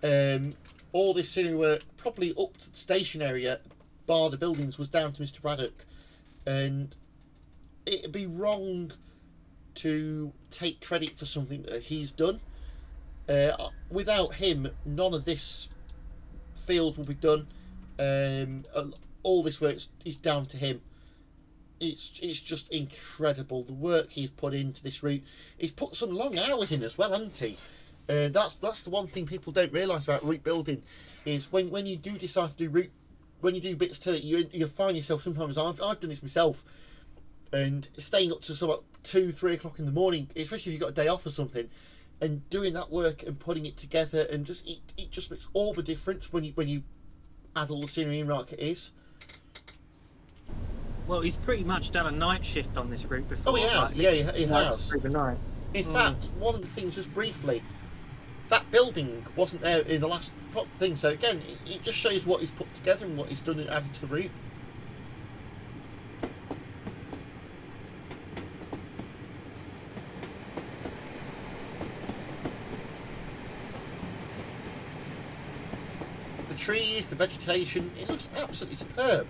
S1: All this scenery work, probably up to the station area, bar the buildings, was down to Mr. Braddock, and it'd be wrong to take credit for something that he's done. Without him, none of this field will be done. All this work is down to him. It's just incredible the work he's put into this route. He's put some long hours in as well, hasn't he? That's the one thing people don't realise about route building, is when you do decide to do route, when you do bits to it, you find yourself sometimes. I've done this myself, and staying up to sort of 2-3 o'clock in the morning, especially if you've got a day off or something, and doing that work and putting it together, and just it just makes all the difference when you add all the scenery in like it is.
S3: Well, he's pretty much done a night shift on this route before.
S1: Oh, he has.
S3: Like,
S1: Yeah, he has.
S3: Through the night.
S1: In fact, one of the things, just briefly, that building wasn't there in the last thing. So again, it just shows what he's put together and what he's done and added to the route. The trees, the vegetation, it looks absolutely superb.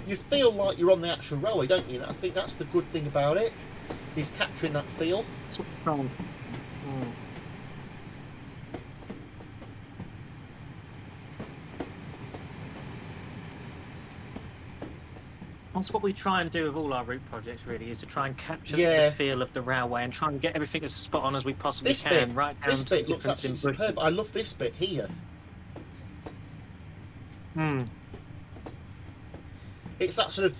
S1: You feel like you're on the actual railway, don't you? And I think that's the good thing about it, is capturing that feel.
S3: That's what we try and do with all our route projects, really, is to try and capture the feel of the railway and try and get everything as spot on as we possibly can. Right down
S1: this bit looks absolutely superb. I love this bit here. It's that sort of,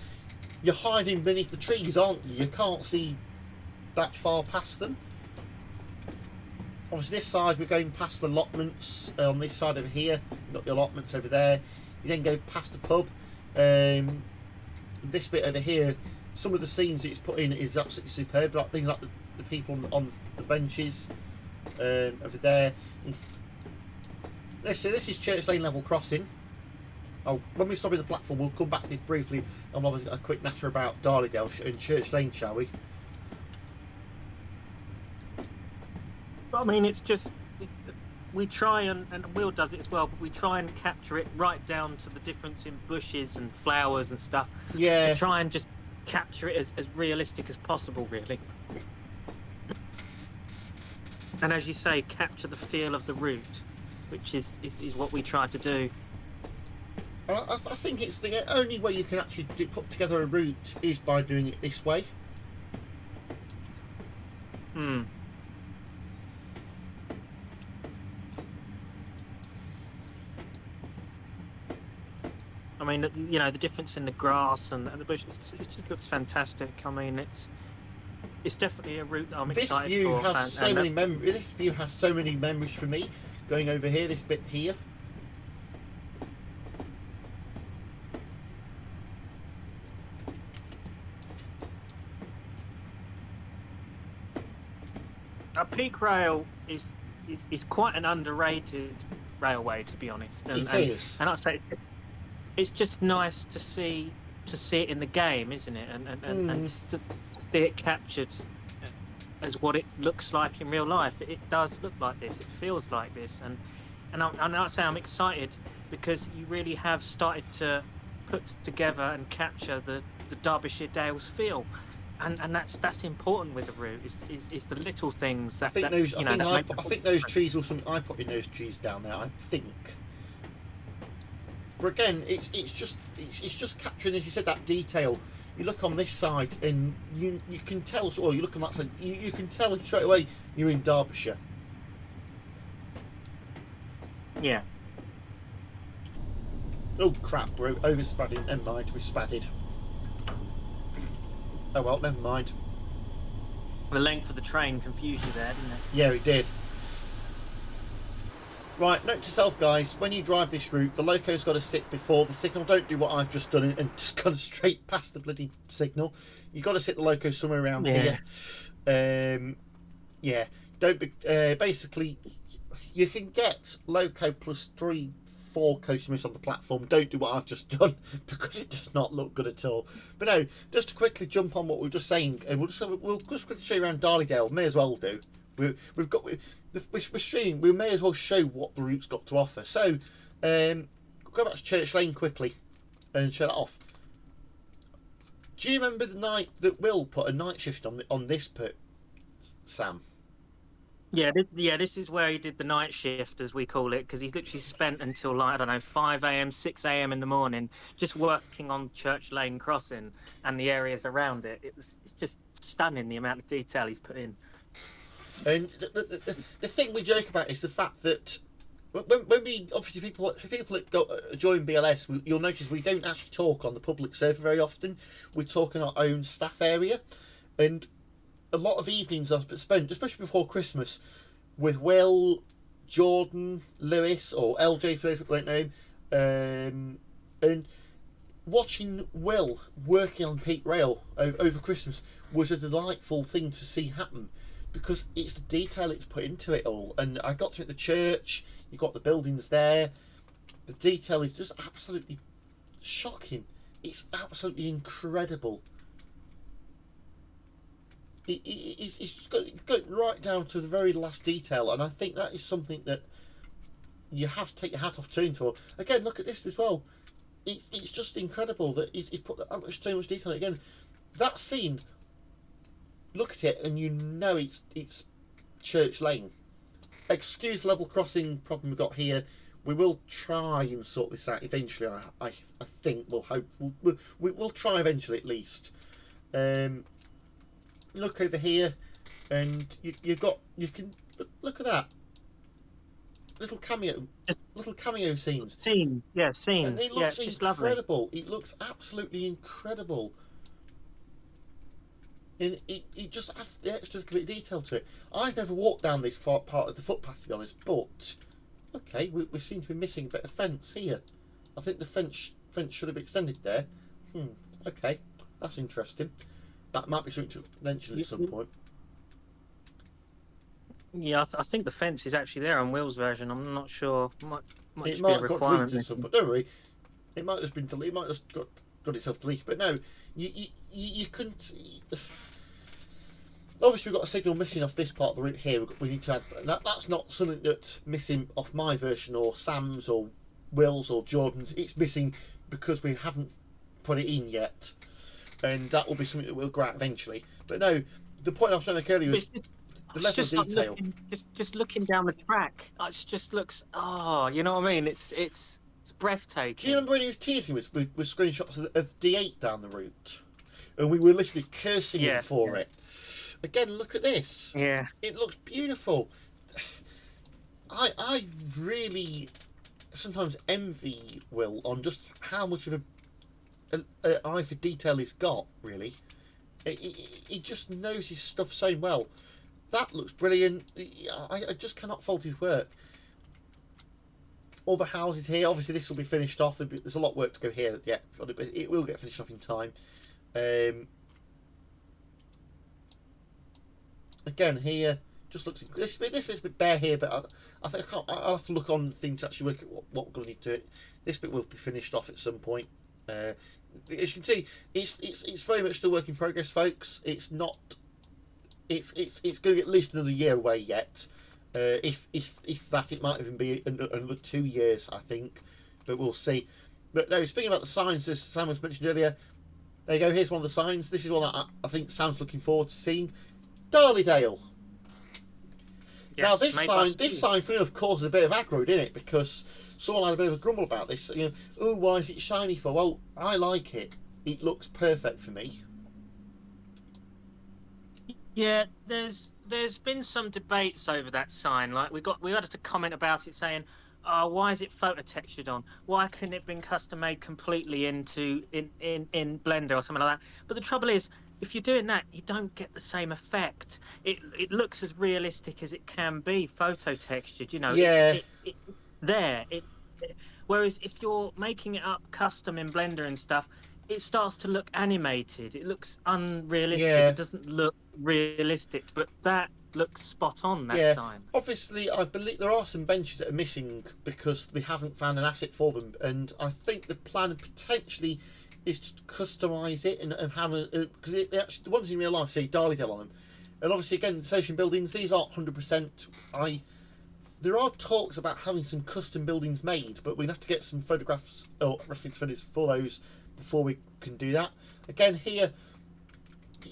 S1: you're hiding beneath the trees, aren't you? You can't see that far past them. Obviously this side we're going past the allotments on this side over here. You've got the allotments over there. You then go past the pub. This bit over here, some of the scenes it's put in is absolutely superb. Like things like the people on the benches over there. This is Church Lane level crossing. Oh, when we stop in the platform, we'll come back to this briefly and we'll have a quick natter about Darlydale and Church Lane, shall we?
S3: I mean, it's just, we try and Will does it as well, but we try and capture it right down to the difference in bushes and flowers and stuff.
S1: Yeah.
S3: We try and just capture it as realistic as possible, really. And as you say, capture the feel of the route, which is what we try to do.
S1: I think it's the only way you can actually put together a route is by doing it this way.
S3: I mean, you know, the difference in the grass and the bush, it just looks fantastic. I mean, it's definitely a route that I'm excited for.
S1: This view has so many memories for me. Going over here, this bit here.
S3: Peak Rail is quite an underrated railway, to be honest.
S1: It is.
S3: And I'd say it's just nice to see it in the game, isn't it? And to see it captured as what it looks like in real life. It does look like this. It feels like this. And I'd say I'm excited because you really have started to put together and capture the Derbyshire Dales feel. And that's important with the route is the little things that
S1: I think those trees or something I put in those trees down there. I think, but again, it's just capturing, as you said, that detail. You look on this side and you can tell, or you look on that side, you can tell straight away you're in Derbyshire.
S3: Yeah.
S1: Oh crap! We're over spadding. Never mind, we spadded. Oh well, never mind.
S3: The length of the train confused you there, didn't it?
S1: Yeah, it did. Right, note to self, guys, when you drive this route, the loco's got to sit before the signal. Don't do what I've just done and just gone straight past the bloody signal. You've got to sit the loco somewhere around here. Yeah, don't be... basically, you can get loco plus 3-4 coaches on the platform. Don't do what I've just done because it does not look good at all. But no, just to quickly jump on what we were just saying, and we'll just quickly show you around Darlydale. May as well do. We're streaming. We may as well show what the route's got to offer. So, go back to Church Lane quickly and show that off. Do you remember the night that Will put a night shift on this pit, Sam?
S3: Yeah, this is where he did the night shift, as we call it, because he's literally spent until, like, I don't know, 5 a.m., 6 a.m. in the morning just working on Church Lane Crossing and the areas around it. It's just stunning, the amount of detail he's put in.
S1: And the thing we joke about is the fact that when we, obviously people that join BLS, you'll notice we don't actually talk on the public server very often. We talk in our own staff area, and a lot of evenings are spent, especially before Christmas, with Will, Jordan, Lewis, or LJ for those people who don't know him, and watching Will working on Peak Rail over Christmas was a delightful thing to see happen, because it's the detail it's put into it all. And I got to it, the church, you've got the buildings there, the detail is just absolutely shocking. It's absolutely incredible. It's just got right down to the very last detail, and I think that is something that you have to take your hat off to him for. Again, look at this as well. It's just incredible that he's put so much detail in it. Again, that scene, look at it and you know it's Church Lane. Excuse the level crossing problem we've got here. We will try and sort this out eventually. I think we'll try eventually at least. Look over here, and you can look at that little cameo scenes.
S3: Scenes.
S1: And it looks incredible. It looks absolutely incredible. And it just adds the extra little bit of detail to it. I've never walked down this part of the footpath, to be honest, but okay, we seem to be missing a bit of fence here. I think the fence should have extended there. Okay, that's interesting. That might be something to mention at some point.
S3: Yeah, I think the fence is actually there on Will's version. I'm not sure.
S1: It might have got deleted at some point. Don't worry. It might have just been deleted. It might have just got itself deleted. But no, you couldn't. Obviously, we've got a signal missing off this part of the route here. We need to add that's not something that's missing off my version or Sam's or Will's or Jordan's. It's missing because we haven't put it in yet, and that will be something that we'll grow out eventually. But no, the point I was trying to make earlier was the level of detail.
S3: Just looking down the track, it just looks. Oh, you know what I mean? It's breathtaking.
S1: Do you remember when he was teasing us with screenshots of D8 down the route, and we were literally cursing him for it? Again, look at this.
S3: Yeah.
S1: It looks beautiful. I really sometimes envy Will on just how much of an eye for detail he's got, really. He just knows his stuff so well. That looks brilliant. I just cannot fault his work. All the houses here, obviously this will be finished off. There's a lot of work to go here yet, but it will get finished off in time. Again, here, Just looks this bit's a bit bare here, but I think I'll have to look on the thing to actually work at what we're going to need to do it. This bit will be finished off at some point. As you can see, it's very much still work in progress, folks. It's not. It's going to be at least another year away yet. If that, it might even be another 2 years, I think. But we'll see. But no, speaking about the signs, as Sam was mentioned earlier, there you go. Here's one of the signs. This is one that I think Sam's looking forward to seeing. Darlydale.
S3: Yes,
S1: Now this sign, for of course, is a bit of aggro, didn't it? Because someone had a bit of a grumble about this. You know, oh, why is it shiny for? Well, I like it. It looks perfect for me.
S3: Yeah, there's been some debates over that sign. Like we had to comment about it saying, "Oh, why is it photo textured on? Why couldn't it have been custom made completely in Blender or something like that?" But the trouble is, if you're doing that, you don't get the same effect. It looks as realistic as it can be, photo textured. You know.
S1: Yeah.
S3: Whereas if you're making it up custom in Blender and stuff, it starts to look animated. It looks unrealistic.
S1: Yeah.
S3: It doesn't look realistic, but that looks spot on that time.
S1: Obviously, I believe there are some benches that are missing because we haven't found an asset for them, and I think the plan potentially is to customise it and have because the ones in real life say Darlydale on them, and obviously again station buildings, these aren't 100%. There are talks about having some custom buildings made, but we'd have to get some photographs or reference photos for those before we can do that. Again, here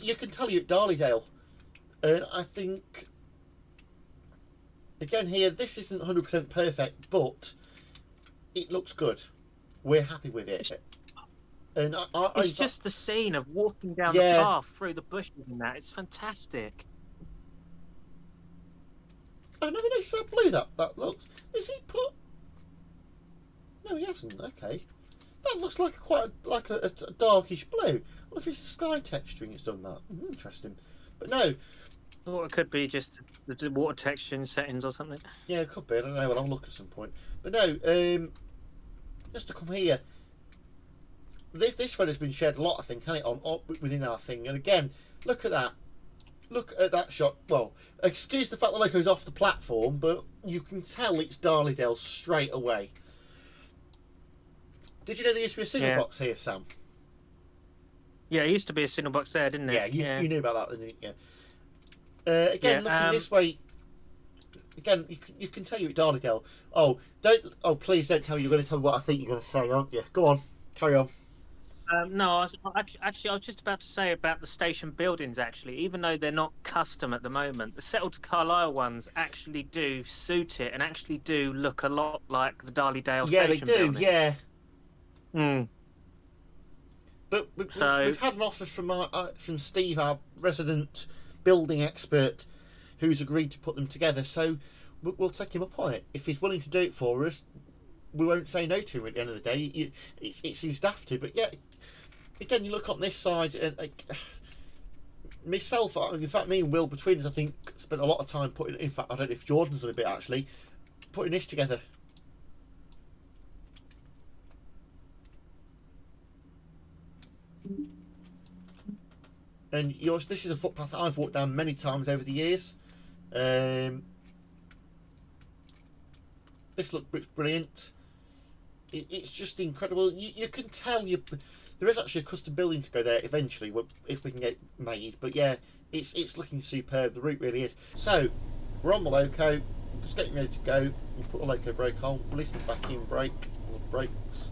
S1: you can tell you're at Darlydale, and I think again here this isn't 100% perfect, but it looks good. We're happy with it. And
S3: it's just the scene of walking down the path through the bushes and that. It's fantastic.
S1: I never noticed how blue that looks. Is he put? No, he hasn't. Okay, that looks like a darkish blue. I wonder if it's the sky texturing it's done that. Interesting, but no.
S3: Or it could be just the water texture settings or something.
S1: Yeah, it could be. I don't know. Well, I'll look at some point. But no. Just to come here. This photo's been shared a lot, I think, hasn't it, on within our thing. And again, look at that. Look at that shot. Well, excuse the fact the logo's off the platform, but you can tell it's Darlydale straight away. Did you know there used to be a signal box here, Sam?
S3: Yeah, it used to be a signal box there, didn't it?
S1: Yeah, you knew about that, didn't you? Yeah. Again, looking this way. Again, you can tell you're at Darlydale. Please don't tell me you're going to tell me what I think you're going to say, aren't you? Go on, carry on.
S3: No, I was just about to say about the station buildings. Actually, even though they're not custom at the moment, the Settled Carlisle ones actually do suit it and actually do look a lot like the Darlydale station building.
S1: Yeah.
S3: Mm.
S1: But we've had an offer from Steve, our resident building expert, who's agreed to put them together. So we'll take him up on it. If he's willing to do it for us, we won't say no to him at the end of the day. It seems daft to, but yeah. Again, you look on this side, and myself, in fact, me and Will between us, I think, spent a lot of time putting. In fact, I don't know if Jordan's done a bit actually, putting this together. And this is a footpath that I've walked down many times over the years. This looks brilliant. It's just incredible. You can tell there is actually a custom building to go there eventually if we can get it made. But yeah, it's looking superb. The route really is. So we're on the loco, just getting ready to go. We'll put the loco brake on, release the vacuum brake or brakes,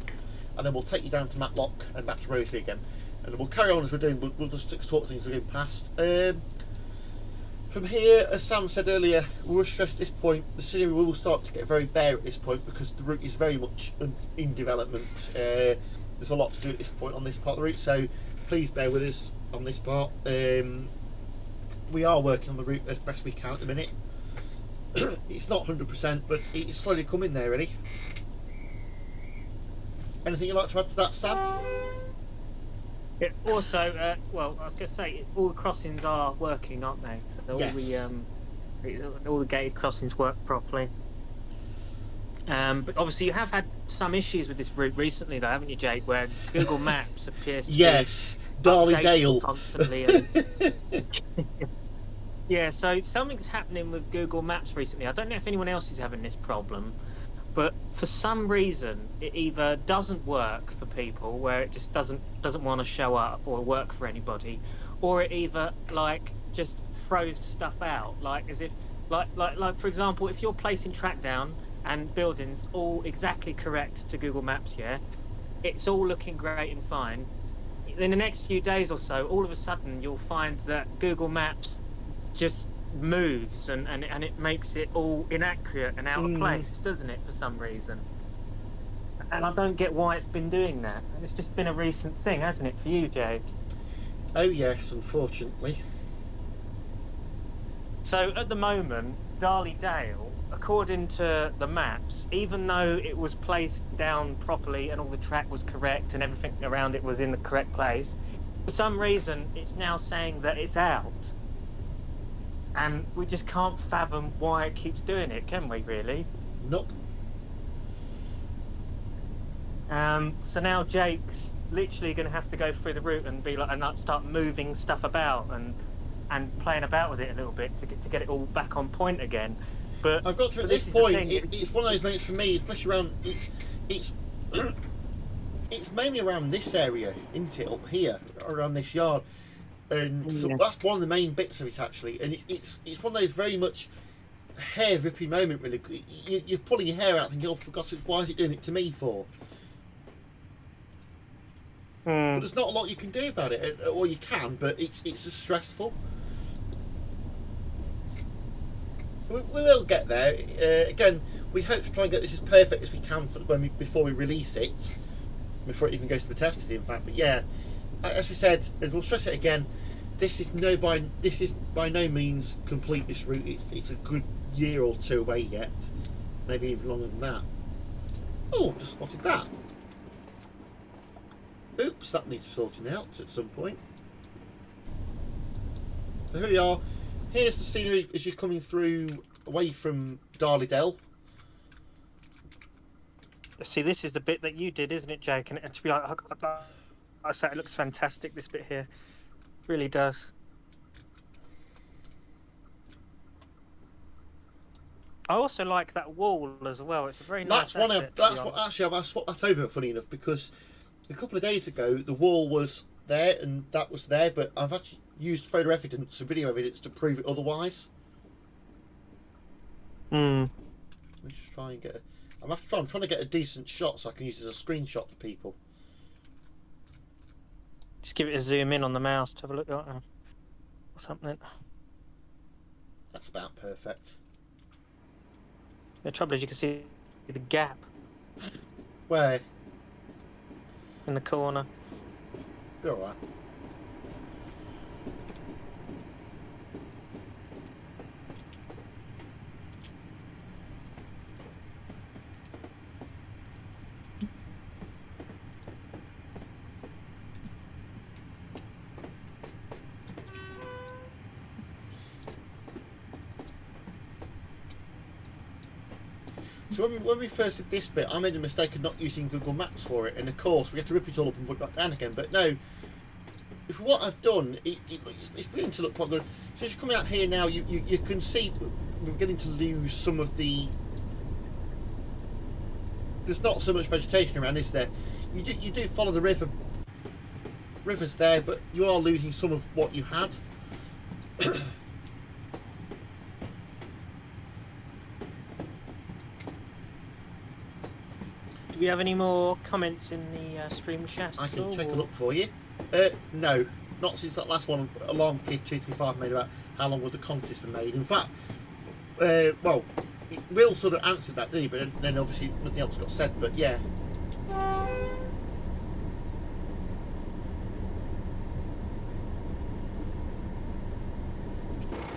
S1: and then we'll take you down to Matlock and back to Roseley again. And we'll carry on as we're doing. We'll just talk things we're going past. From here, as Sam said earlier, we'll stress at this point, the scenery will start to get very bare at this point because the route is very much in development. There's a lot to do at this point on this part of the route, so please bear with us on this part. We are working on the route as best we can at the minute. It's not 100%, but it's slowly coming there, really. Anything you'd like to add to that, Sam?
S3: It also, well, I was going to say, all the crossings are working, aren't they? So all the gated crossings work properly. But obviously, you have had some issues with this route recently, though, haven't you, Jake? Where Google Maps appears to
S1: Darlydale
S3: constantly. And... Yeah, so something's happening with Google Maps recently. I don't know if anyone else is having this problem, but for some reason it either doesn't work for people, where it just doesn't want to show up or work for anybody, or it either like just throws stuff out, like as if like for example, if you're placing track down and buildings all exactly correct to Google Maps, yeah, it's all looking great and fine. In the next few days or so, all of a sudden you'll find that Google Maps just moves and it makes it all inaccurate and out of place, doesn't it, for some reason? And I don't get why it's been doing that. And it's just been a recent thing, hasn't it, for you, Jake?
S1: Oh yes, unfortunately.
S3: So at the moment, Darley Dale, according to the maps, even though it was placed down properly and all the track was correct and everything around it was in the correct place, for some reason it's now saying that it's out. And we just can't fathom why it keeps doing it, can we, really?
S1: Nope.
S3: So now Jake's literally going to have to go through the route and be like, and start moving stuff about and playing about with it a little bit to get it all back on point again. But
S1: I've got to at this point. It's one of those moments for me, especially around it's it's mainly around this area, isn't it? Up here, around this yard. And so that's one of the main bits of it, actually, and it's one of those very much hair-ripping moment. Really, you're pulling your hair out, thinking, "Oh, for God's sake, why is it doing it to me for?" But there's not a lot you can do about it, or you can, but it's just stressful. We will get there. Again, we hope to try and get this as perfect as we can before we release it, before it even goes to the testers, in fact. But yeah. As we said, and we'll stress it again, this is by no means complete, this route. It's a good year or two away yet, maybe even longer than that. Oh, just spotted that. Oops, that needs sorting out at some point. So here we are. Here's the scenery as you're coming through away from Darley Dell.
S3: See, this is the bit that you did, isn't it, Jake? And to be like, I say it looks fantastic, this bit here. Really does. I also like that wall as well. It's a very nice asset.
S1: I've swapped that over, funny enough, because a couple of days ago the wall was there and that was there, but I've actually used photo evidence and video evidence to prove it otherwise.
S3: Let
S1: me just try and get I'm trying to get a decent shot so I can use it as a screenshot for people.
S3: Just give it a zoom in on the mouse to have a look at something.
S1: That's about perfect.
S3: The trouble is you can see the gap.
S1: Where?
S3: In the corner.
S1: Be alright. So when we first did this bit, I made the mistake of not using Google Maps for it, and of course we have to rip it all up and put it back down again. But no, if what I've done, it's beginning to look quite good. So as you're coming out here now, you can see we're beginning to lose some of the. There's not so much vegetation around, is there? You do follow the river's there, but you are losing some of what you had.
S3: Do we have any more comments in the stream chat?
S1: I can take a look for you. No, not since that last one Alarm Kid 235 made about how long would the consist been made. In fact, well, Will sort of answered that, didn't he? But then obviously nothing else got said. But yeah.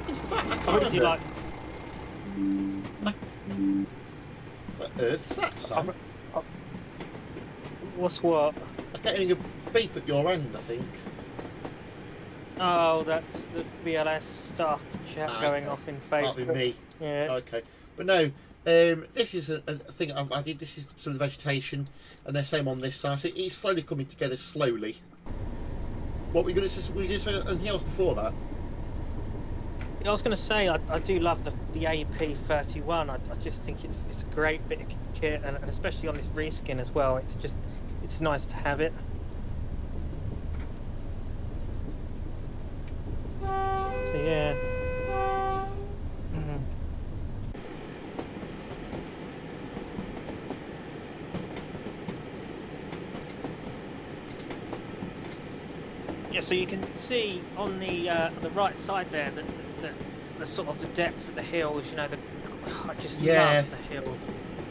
S1: In fact, I can't remember. What earth's that, Sam?
S3: What's what?
S1: I'm getting a beep at your end, I think.
S3: Oh, that's the BLS stuff chat going off in Facebook.
S1: That'll be me.
S3: Yeah.
S1: Okay, but no, this is a thing I did. This is some of the vegetation, and the same on this side. So it's slowly coming together slowly. What were you going to say? Anything else before that?
S3: I was going to say I do love the AP31. I just think it's a great bit of kit, and especially on this reskin as well. It's nice to have it. So yeah. Yeah, so you can see on the right side there that the sort of the depth of the hills. You know, I just love the hill,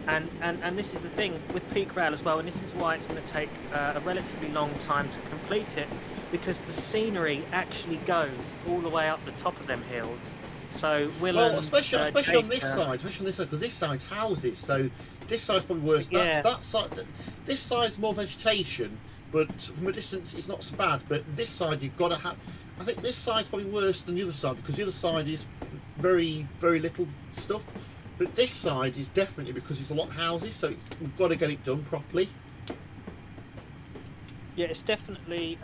S3: and this is the thing with peak rail as well, and this is why it's going to take a relatively long time to complete it, because the scenery actually goes all the way up the top of them hills. So
S1: especially on this side, because this side's houses, so this side's probably worse.
S3: Yeah.
S1: That side, this side's more vegetation. But from a distance, it's not so bad. But this side, you've got to have. I think this side's probably worse than the other side, because the other side is very, very little stuff. But this side is definitely, because it's a lot of houses, so we've got to get it done properly.
S3: Yeah, it's definitely.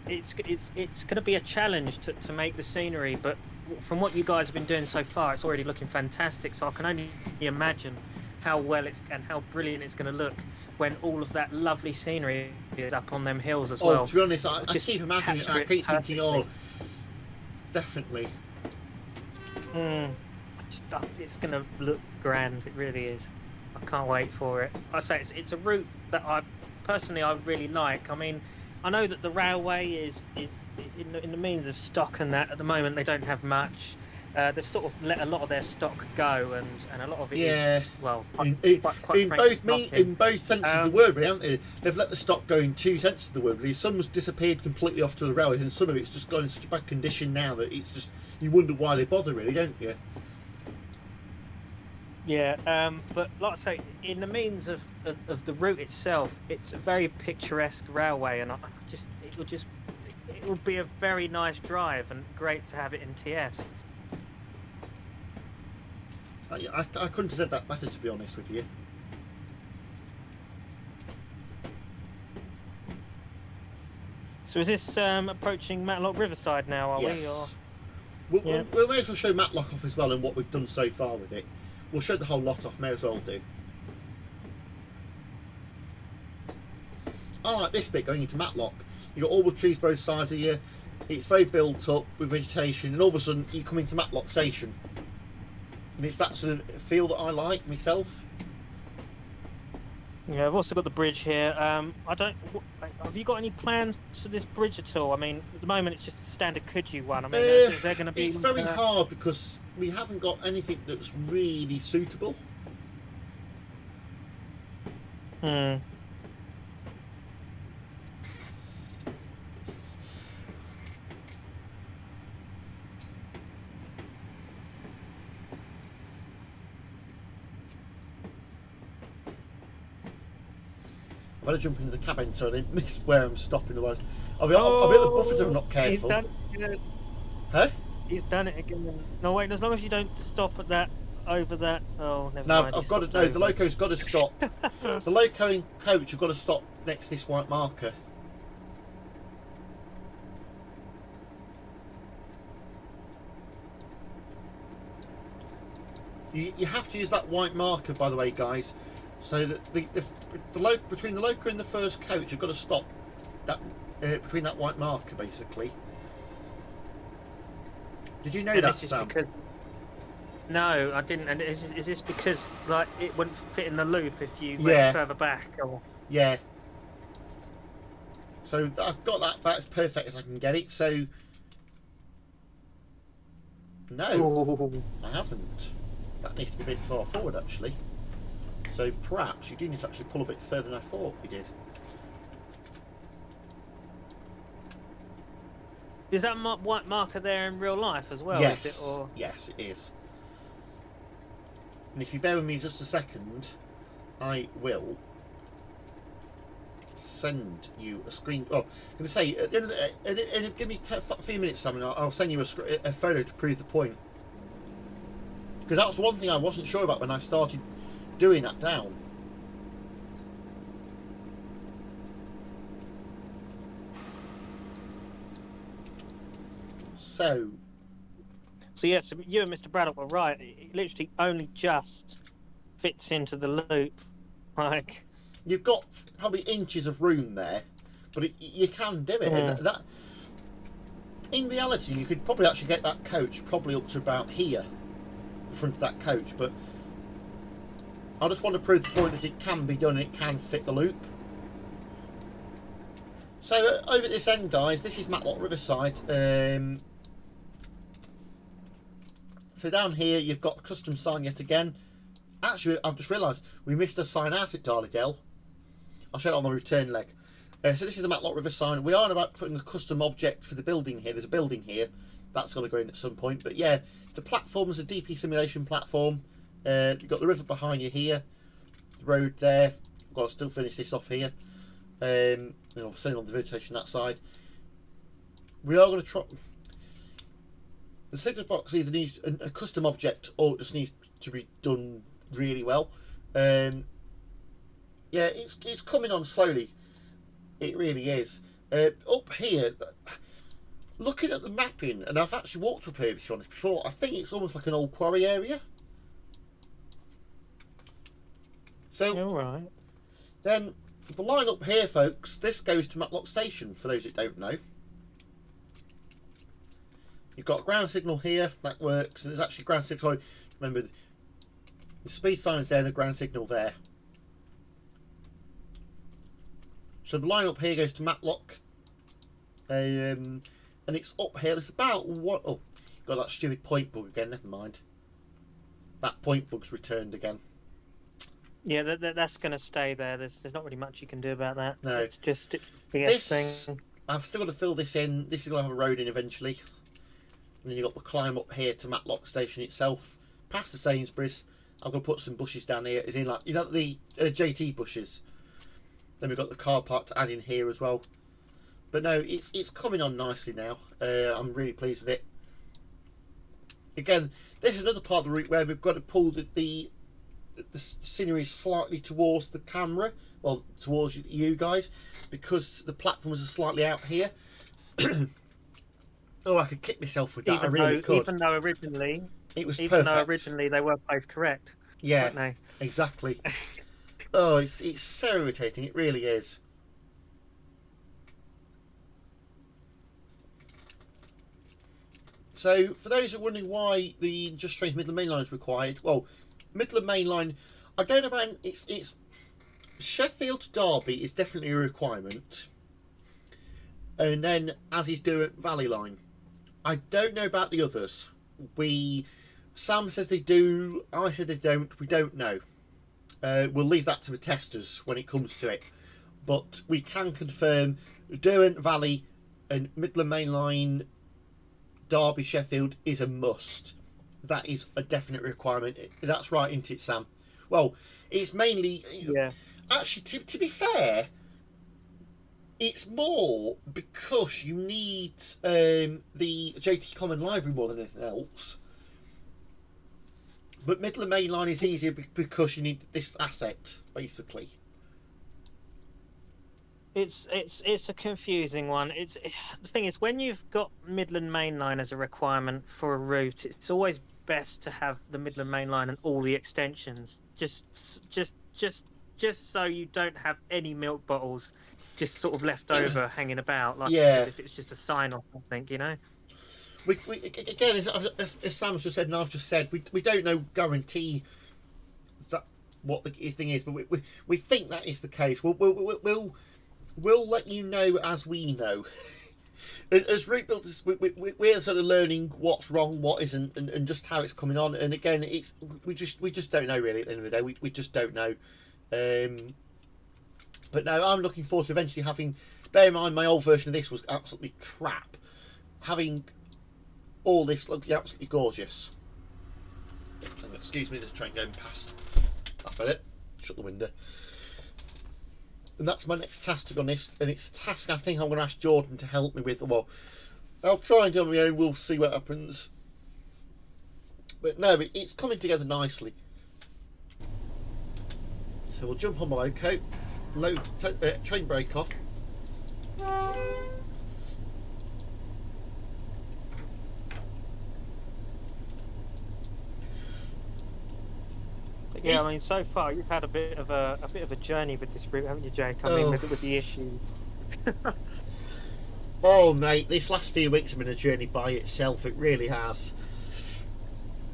S3: It's going to be a challenge to make the scenery, but from what you guys have been doing so far, it's already looking fantastic. So I can only imagine how well and how brilliant it's going to look when all of that lovely scenery is up on them hills as well.
S1: To be honest, I keep imagining it, I keep thinking, definitely.
S3: It's going to look grand, it really is. I can't wait for it. I say it's a route that I really like. I mean, I know that the railway is in the means of stock, and that at the moment they don't have much. They've sort of let a lot of their stock go, and a lot of it is, well,
S1: in both senses of the word, really, haven't they? They've let the stock go in two senses of the word. Really. Some's disappeared completely off to the railways, and some of it's just gone in such a bad condition now that it's just, you wonder why they bother, really, don't you?
S3: Yeah, but like I say, in the means of the route itself, it's a very picturesque railway, and it will be a very nice drive and great to have it in TS.
S1: I couldn't have said that better, to be honest with you.
S3: So is this approaching Matlock Riverside now, are we? Or?
S1: We'll may as well show Matlock off as well, and what we've done so far with it. We'll show the whole lot off, may as well do. I like this bit going into Matlock. You've got all the trees both sides of you, it's very built up with vegetation, and all of a sudden you come into Matlock Station. And it's that sort of feel that I like myself.
S3: Yeah, I've also got the bridge here. Have you got any plans for this bridge at all? I mean, at the moment it's just a standard Coogee one. I mean, is there going to be?
S1: It's very hard because we haven't got anything that's really suitable. I better jump into the cabin so I don't miss where I'm stopping, otherwise I'll be at the buffers if I'm not careful.
S3: He's done it again.
S1: Huh?
S3: He's done it again. No, wait, as long as you don't stop at that, over that. Oh, never mind.
S1: No, I've got to, no, the loco's got to stop. The loco and coach have got to stop next to this white marker. You have to use that white marker, by the way, guys. So that between the loco and the first coach, you've got to stop that between that white marker, basically. Did you know that, Sam?
S3: No, I didn't. And is this because like it wouldn't fit in the loop if you went further back? Or?
S1: Yeah. So I've got that. That's perfect as I can get it. So no, I haven't. That needs to be a bit far forward, actually. So perhaps you do need to actually pull a bit further than I thought you did.
S3: Is that white marker there in real life as well?
S1: Yes.
S3: Is it, or?
S1: Yes, it is. And if you bear with me just a second, I will send you a screen. Oh, I'm going to say at the end of the, give me a few minutes, Sam, and I'll send you a photo to prove the point. Because that was one thing I wasn't sure about when I started doing that down. So
S3: So yes, you and Mr. Braddock were right. It literally only just fits into the loop. Like,
S1: you've got probably inches of room there, but you can do it. That in reality, you could probably actually get that coach probably up to about here, the front of that coach. But I just want to prove the point that it can be done and it can fit the loop. So over at this end, guys, this is Matlock Riverside. So down here, you've got custom sign yet again. Actually, I've just realised we missed a sign out at Darlydale. I'll show it on the return leg. So this is the Matlock River sign. We are about putting a custom object for the building here. There's a building here. That's got to go in at some point. But yeah, the platform is a DP simulation platform. You've got the river behind you here. The road there. I've got to still finish this off here. Sitting on the vegetation that side. We are going to try... The signal box either needs a custom object or it just needs to be done really well. Yeah, it's coming on slowly. It really is. Up here, looking at the mapping, and I've actually walked up here, to be honest, before, I think it's almost like an old quarry area. So,
S3: all right.
S1: Then, the line up here, folks, this goes to Matlock Station, for those that don't know. You've got ground signal here, that works, and there's actually ground signal. Remember, the speed sign's there and a ground signal there. So the line up here goes to Matlock, and it's up here. It's about what? Oh, got that stupid point bug again. Never mind. That point bug's returned again.
S3: Yeah, that's going to stay there. There's not really much you can do about that.
S1: No,
S3: it's just
S1: this
S3: thing.
S1: I've still got to fill this in. This is going to have a road in eventually. And then you've got the climb up here to Matlock Station itself, past the Sainsbury's. I'm going to put some bushes down here. As in, like, you know, the JT bushes. Then we've got the car park to add in here as well. But no, it's coming on nicely now. I'm really pleased with it. Again, this is another part of the route where we've got to pull the scenery slightly towards the camera, well, towards you guys, because the platforms are slightly out here. Oh, I could kick myself with that. I really could.
S3: Even though originally
S1: it was
S3: even
S1: perfect.
S3: though originally they were both correct.
S1: Yeah,
S3: weren't they?
S1: Exactly. Oh, it's so irritating. It really is. So, for those who are wondering why the Just Strange Midland Main Line is required, well, Midland Main Line, I don't know about it's Sheffield to Derby is definitely a requirement, and then as is Derwent Valley Line. I don't know about the others. Sam says they do. I said they don't. We don't know. We'll leave that to the testers when it comes to it. But we can confirm Derwent Valley and Midland Main Line, Derby, Sheffield is a must. That is a definite requirement. That's right, isn't it, Sam? Well, it's mainly...
S3: Yeah.
S1: Actually, to be fair, it's more because you need the JT Common Library more than anything else. But Midland Main Line is easier because you need this asset, basically.
S3: It's a confusing one. The thing is, when you've got Midland Main Line as a requirement for a route, it's always best to have the Midland Main Line and all the extensions, just so you don't have any milk bottles just sort of left over hanging about, like as if it's just a sign or something, you know.
S1: We again, as Sam's just said and I've just said, we don't know guarantee that what the thing is, but we think that is the case. We'll let you know as we know. As route builders, we're sort of learning what's wrong, what isn't, and just how it's coming on. And again, we just don't know really. At the end of the day, we just don't know. But no, I'm looking forward to eventually having. Bear in mind, my old version of this was absolutely crap. Having all this looking absolutely gorgeous. Excuse me, there's a train going past. That's about it. Shut the window. And that's my next task, to be honest. And it's a task I think I'm going to ask Jordan to help me with. Well, I'll try and do it on my own. We'll see what happens. But no, it's coming together nicely. So we'll jump on my loco. Train brake off.
S3: Yeah, I mean, so far you've had a bit of a journey with this route, haven't you, Jake? I mean, with the issue.
S1: Oh, mate, this last few weeks have been a journey by itself. It really has.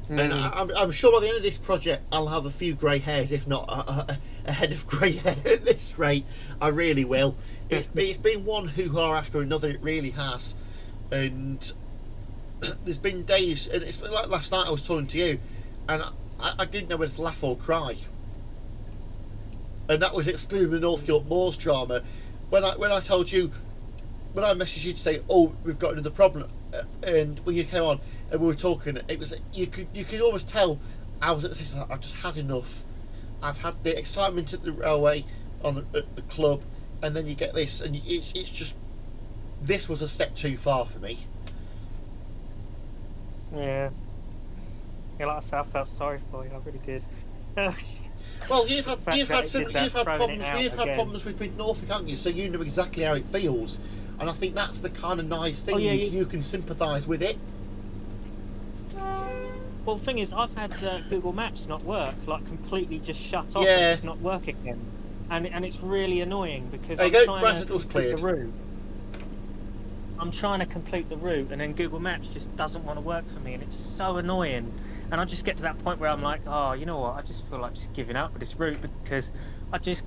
S1: And I'm sure by the end of this project, I'll have a few grey hairs, if not a head of grey hair at this rate. I really will. It's been one hoo-ha after another. It really has. And there's been days, and it's like last night I was talking to you, and I didn't know whether to laugh or cry. And that was excluding the North York Moors drama. When I told you, when I messaged you to say, oh, we've got another problem, and when you came on and we were talking, it was you could almost tell I was at this. I've just had enough. I've had the excitement at the railway, at the club, and then you get this, and it's just, this was a step too far for me.
S3: Yeah. Yeah, like I said, I felt sorry for you. I really did.
S1: Well, you've had problems with Mid-Norfolk, haven't you? So you know exactly how it feels, and I think that's the kind of nice thing. You can sympathise with it.
S3: Well, the thing is, I've had Google Maps not work, like completely just shut off,
S1: Yeah.
S3: and it's not work again, and it's really annoying because
S1: There
S3: I'm
S1: you go,
S3: trying to
S1: Braddock's
S3: complete
S1: cleared.
S3: the route. I'm trying to complete the route, and then Google Maps just doesn't want to work for me, and it's so annoying. And I just get to that point where I'm like, oh, you know what? I just feel like just giving up with this route because I just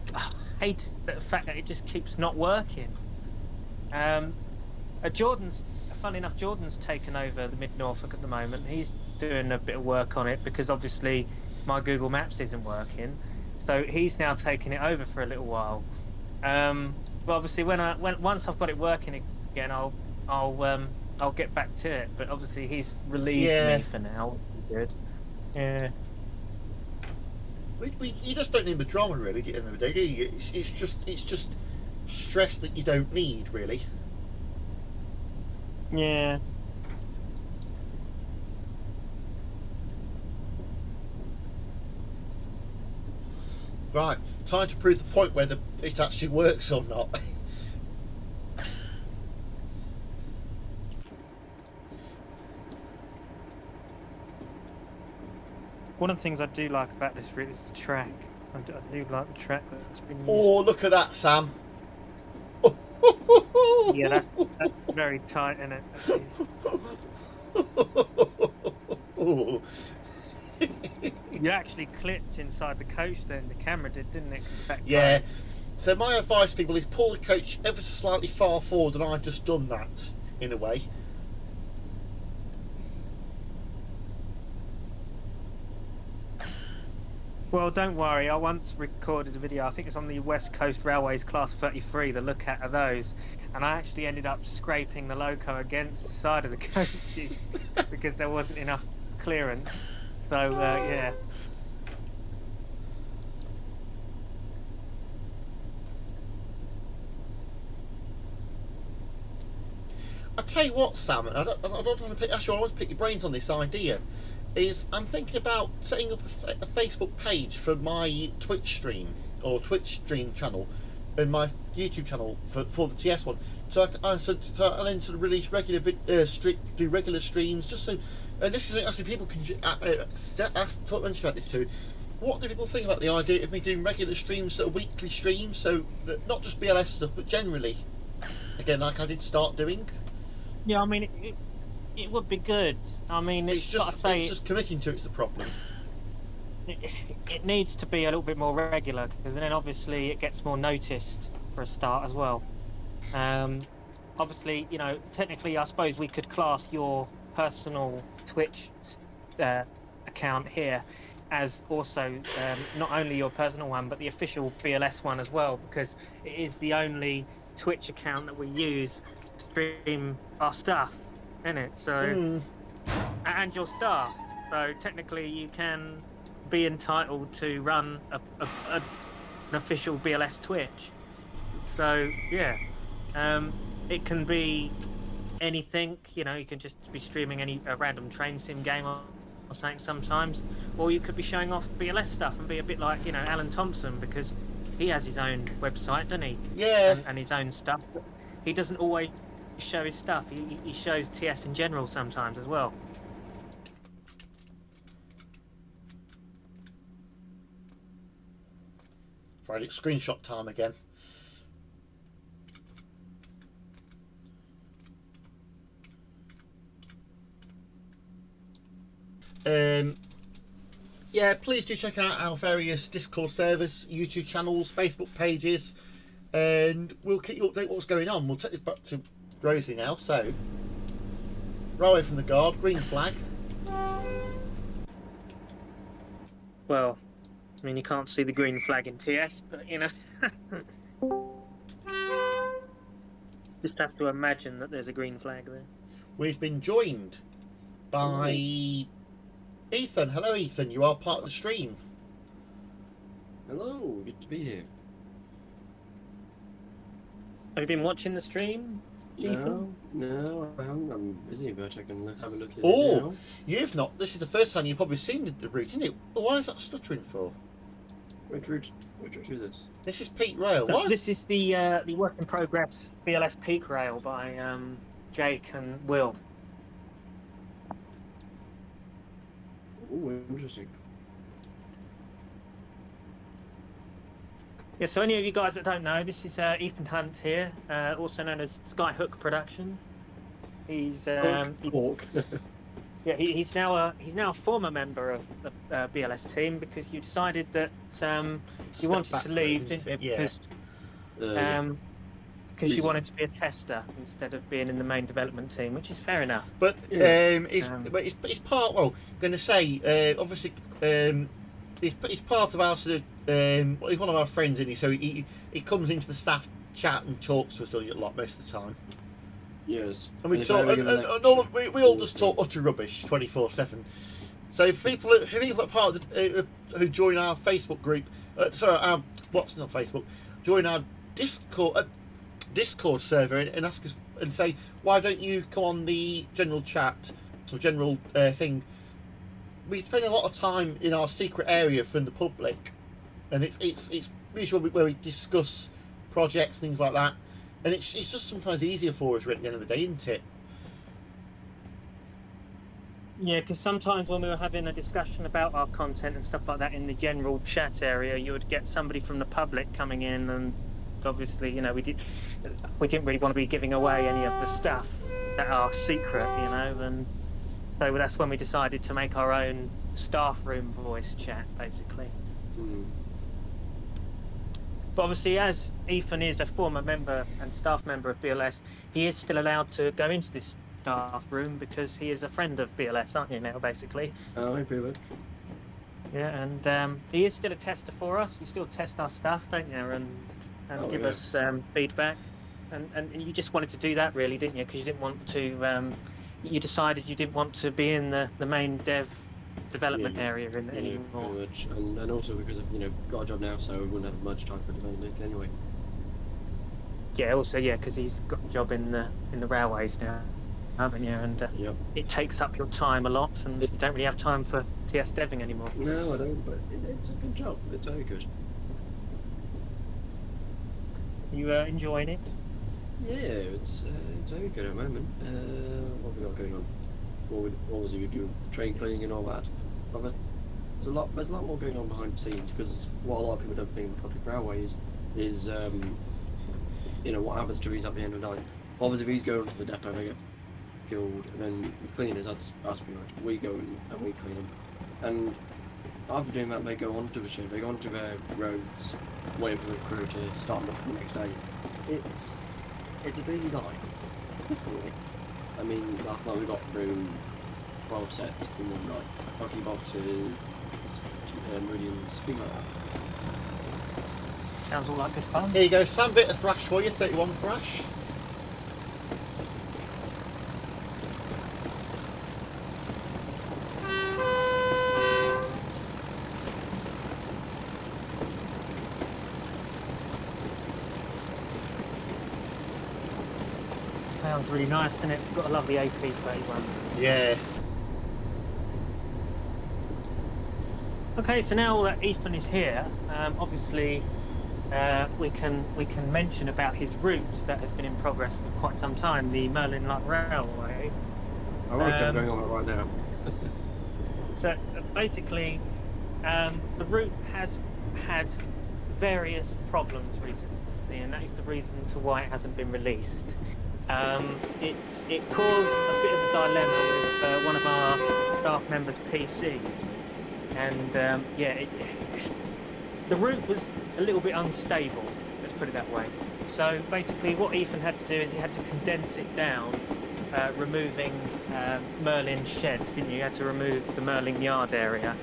S3: hate the fact that it just keeps not working. Funny enough, Jordan's taken over the Mid-Norfolk at the moment. He's doing a bit of work on it because obviously my Google Maps isn't working. So he's now taking it over for a little while. But obviously once I've got it working again, I'll get back to it. But obviously he's relieved me for now. Good. Yeah.
S1: You just don't need the drama, really, at the end of the day, do you? It's just stress that you don't need, really.
S3: Yeah.
S1: Right, time to prove the point whether it actually works or not.
S3: One of the things I do like about this route is the track. I do like the track that's been used.
S1: Oh, look at that, Sam.
S3: Yeah, that's very tight, isn't it? You actually clipped inside the coach then, the camera did, didn't it?
S1: Yeah. So my advice to people is pull the coach ever so slightly far forward, and I've just done that, in a way.
S3: Well, don't worry, I once recorded a video, I think it's on the West Coast Railways Class 33, the look at of those, and I actually ended up scraping the loco against the side of the coaches because there wasn't enough clearance. So, yeah.
S1: I tell you what, Sam, I don't want to pick. Actually, I want to pick your brains on this idea. I'm thinking about setting up a Facebook page for my Twitch stream or Twitch stream channel, and my YouTube channel for the TS one. So I then sort of release regular do regular streams, just so. And this is actually people can mention about this too. What do people think about the idea of me doing regular streams, sort of weekly streams, so that not just BLS stuff, but generally, again, like I did start doing.
S3: Yeah, I mean, it would be good. I mean, it's
S1: just committing to it's the problem.
S3: It needs to be a little bit more regular, because then obviously it gets more noticed for a start as well. Obviously, you know, technically, I suppose we could class your personal Twitch account here as also not only your personal one, but the official BLS one as well, because it is the only Twitch account that we use to stream our stuff, isn't it? So, and your staff. So technically, you can be entitled to run an official BLS Twitch. So yeah, it can be anything. You know, you can just be streaming a random train sim game or something sometimes, or you could be showing off BLS stuff and be a bit like, you know, Alan Thompson, because he has his own website, doesn't he?
S1: Yeah.
S3: And his own stuff. He doesn't always show his stuff. He shows TS in general sometimes as well.
S1: Right, it's screenshot time again. Yeah, please do check out our various Discord servers, YouTube channels, Facebook pages, and we'll keep you updated what's going on. We'll take this back to Rosie now. So, right away from the guard, green flag.
S3: Well, I mean, you can't see the green flag in TS, but you know, just have to imagine that there's a green flag there.
S1: We've been joined by Ethan. Hello, Ethan. You are part of the stream.
S4: Hello, good to be here.
S3: Have you been watching the stream, Ethan?
S4: No, I haven't. I'm busy, but I can have a look at it
S1: Oh,
S4: now.
S1: you've not. This is the first time you've probably seen the route, isn't it? Why is that stuttering for?
S4: Which route is this?
S1: This is Pete Rail. Why?
S3: This is the work in progress BLS Peak Rail by Jake and Will.
S4: Oh, interesting.
S3: Yeah, so any of you guys that don't know, this is Ethan Hunt here, also known as Skyhook Productions. He's yeah, he's now a former member of the BLS team because you decided that you wanted to leave, didn't you?
S1: Yeah.
S3: Because you wanted to be a tester instead of being in the main development team, which is fair enough.
S1: But
S4: Yeah.
S1: it's part. Well, I'm going to say obviously he's part of our sort of he's one of our friends, isn't he? So he comes into the staff chat and talks to us a lot most of the time.
S4: Yes.
S1: And we
S4: if
S1: talk,
S4: I were
S1: and
S4: gonna
S1: we all just talk utter rubbish 24/7. So if people that are part of the, who join our Facebook group, what's not Facebook, join our Discord server and ask us and say, why don't you come on the general chat or general thing? We spend a lot of time in our secret area from the public, and it's usually where we discuss projects, things like that. And it's just sometimes easier for us at the end of the day, isn't it?
S3: Yeah, because sometimes when we were having a discussion about our content and stuff like that in the general chat area, you would get somebody from the public coming in, and obviously, you know, we didn't really want to be giving away any of the stuff that are secret, you know, and so that's when we decided to make our own staff room voice chat, basically. But obviously, as Ethan is a former member and staff member of BLS, he is still allowed to go into this staff room because he is a friend of BLS, aren't you now, basically?
S4: Oh, pretty much.
S3: Yeah, and he is still a tester for us. You still test our stuff, don't you? And give us feedback. And you just wanted to do that, really, didn't you? Because you didn't want to. You decided you didn't want to be in the main development area anymore.
S4: Pretty much. And also because I've got a job now, so we wouldn't have much time for development anyway.
S3: Yeah, also because he's got a job in the railways now, haven't you? And it takes up your time a lot, and you don't really have time for TS deving anymore.
S4: No, I don't. But it's a good job. It's very good.
S3: You enjoying it?
S4: Yeah, it's very good at the moment. What have we got going on? What was you doing? Train cleaning and all that. But there's a lot more going on behind the scenes, because what a lot of people don't think of public railways is what happens to these at the end of the night. Obviously, if he's going to the depot, they get killed, and then the cleaners, that's pretty much. We go and we clean them, and after doing that, they go onto the ship. They go onto their roads, waiting for the crew to start them the next day. It's a busy night. Definitely. I mean, last night we got through 12 sets in one night. Hockey boxes, Meridians, things like that.
S3: Sounds all like good fun.
S1: Here you go, Sam, bit of thrash for you, 31 thrash.
S3: Sounds really nice, doesn't it? Got a lovely AP31.
S1: Yeah.
S3: Okay, so now that Ethan is here, obviously we can mention about his route that has been in progress for quite some time, the Merlin Light Railway.
S4: I like what's going on right now.
S3: So basically, the route has had various problems recently, and that is the reason to why it hasn't been released. It caused a bit of a dilemma with one of our staff members' PCs, and the route was a little bit unstable. Let's put it that way. So basically, what Ethan had to do is he had to condense it down, removing Merlin sheds, didn't you? You had to remove the Merlin yard area.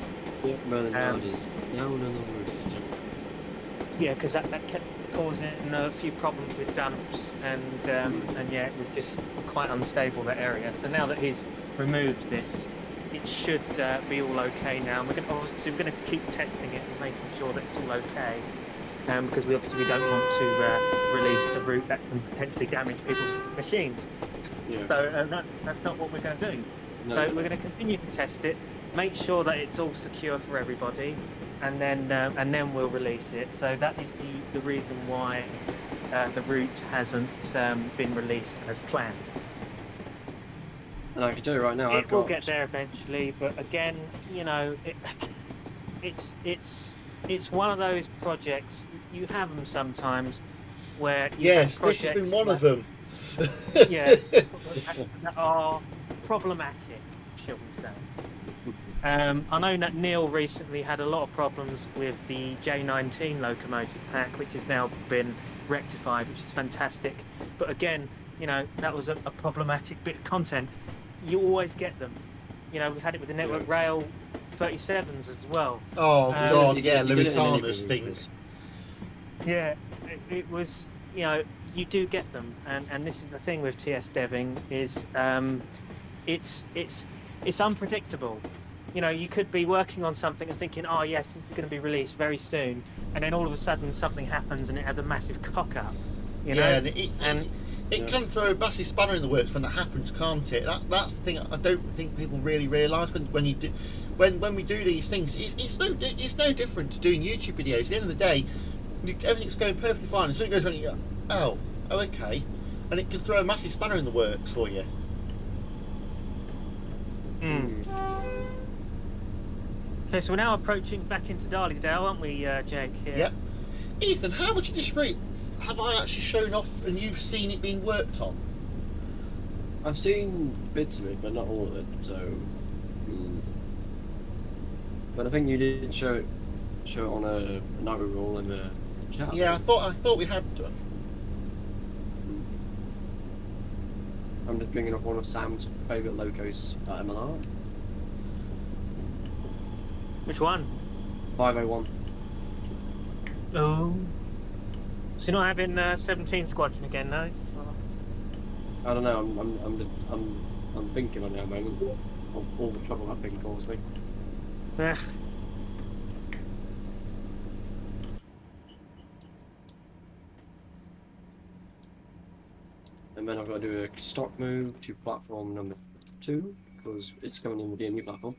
S4: Yeah, Merlin yard is now no longer existent.
S3: Yeah, because that kept causing a few problems with dumps, and yeah, it was just quite unstable, that area. So now that he's removed this, it should be all okay now. And we're going to keep testing it and making sure that it's all okay. Because we obviously don't want to release a route that can potentially damage people's machines.
S4: Yeah.
S3: So that's not what we're going to do.
S4: No.
S3: So we're going to continue to test it, make sure that it's all secure for everybody, and then we'll release it. So that is the reason why the route hasn't been released as planned.
S4: And I can tell you right now,
S3: It will get there eventually, but again, you know, it's one of those projects. You have them sometimes where
S1: Yes, this has been one of them.
S3: Yeah, that are problematic, shall we say. I know that Neil recently had a lot of problems with the J19 Locomotive pack, which has now been rectified, which is fantastic. But again, you know, that was a problematic bit of content. You always get them. You know, we had it with the Network Rail 37s as well.
S1: Oh God, yeah, Louisiana's things.
S3: Yeah, it was, you know, you do get them, and this is the thing with TS deving is it's unpredictable. You know, you could be working on something and thinking, oh yes, this is going to be released very soon, and then all of a sudden something happens and it has a massive cock up. You know?
S1: And it can throw a massive spanner in the works when that happens, can't it? That's the thing I don't think people really realise when we do these things. It's no different to doing YouTube videos. At the end of the day, everything's going perfectly fine, and something goes wrong, and you go, oh, okay, and it can throw a massive spanner in the works for you.
S3: Okay, so we're now approaching back into Darlydale, aren't we, Jake? Here.
S1: Yep. Ethan, how much of this route have I actually shown off and you've seen it being worked on?
S4: I've seen bits of it, but not all of it. So, but I think you did show it on a night roll in the chat.
S1: Yeah, I thought we had done.
S4: I'm just bringing up one of Sam's favourite locos at MLR.
S3: Which one?
S4: 501.
S3: Oh. So you're not having 17 Squadron again, no?
S4: I don't know. I'm thinking on that moment. All the trouble that thing caused me.
S3: Yeah.
S4: And then I've got to do a stock move to platform number 2 because it's coming in with the new platform.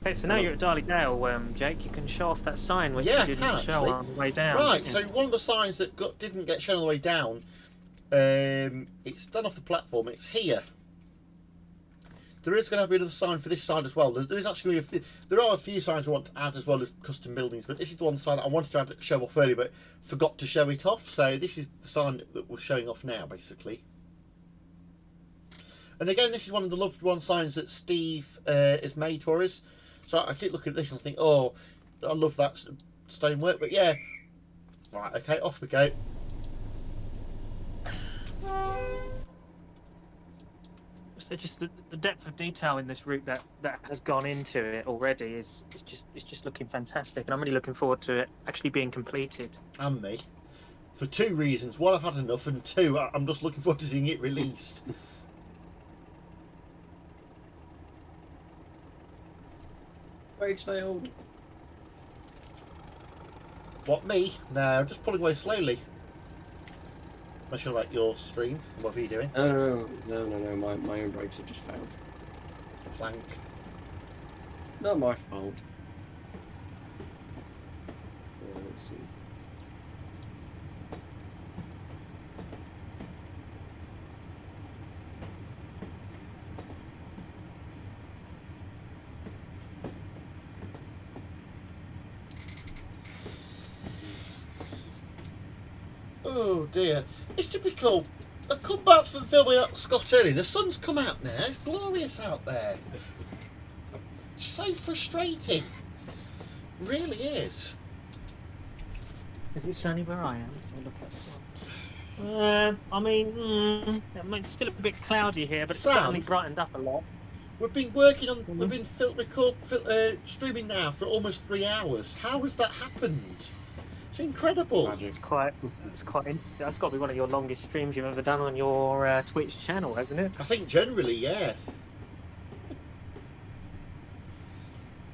S3: Okay, so now you're at Darlydale, Jake. You can show off that sign which
S1: Yeah,
S3: you didn't show on the way down.
S1: Right, so one of the signs that didn't get shown on the way down, it's done off the platform. It's here. There is going to be another sign for this side as well. There is actually there are a few signs I want to add as well as custom buildings, but this is the one sign I wanted to show off earlier, but forgot to show it off. So this is the sign that we're showing off now, basically. And again, this is one of the loved one signs that Steve has made for us. So I keep looking at this and think, oh, I love that stonework. But yeah, right, okay, off we go.
S3: So just the depth of detail in this route that has gone into it already is just looking fantastic, and I'm really looking forward to it actually being completed.
S1: And me, for two reasons: one, I've had enough, and two, I'm just looking forward to seeing it released.
S4: Brakes failed.
S1: What, me? No, I'm just pulling away slowly. I'm not sure about your stream. What are you doing?
S4: No. My own brakes have just failed.
S1: Plank.
S4: Not my fault. Let's see.
S1: Oh dear. It's typical. I come back from filming at Scott early. The sun's come out now. It's glorious out there. It's so frustrating. It really is.
S3: Is it sunny where I am? So look at it. I mean, it's still a bit cloudy here, but it's
S1: Sam,
S3: certainly brightened up a lot.
S1: We've been working on, we've been streaming now for almost 3 hours. How has that happened? It's incredible.
S3: That's got to be one of your longest streams you've ever done on your Twitch channel, hasn't it?
S1: I think generally, yeah.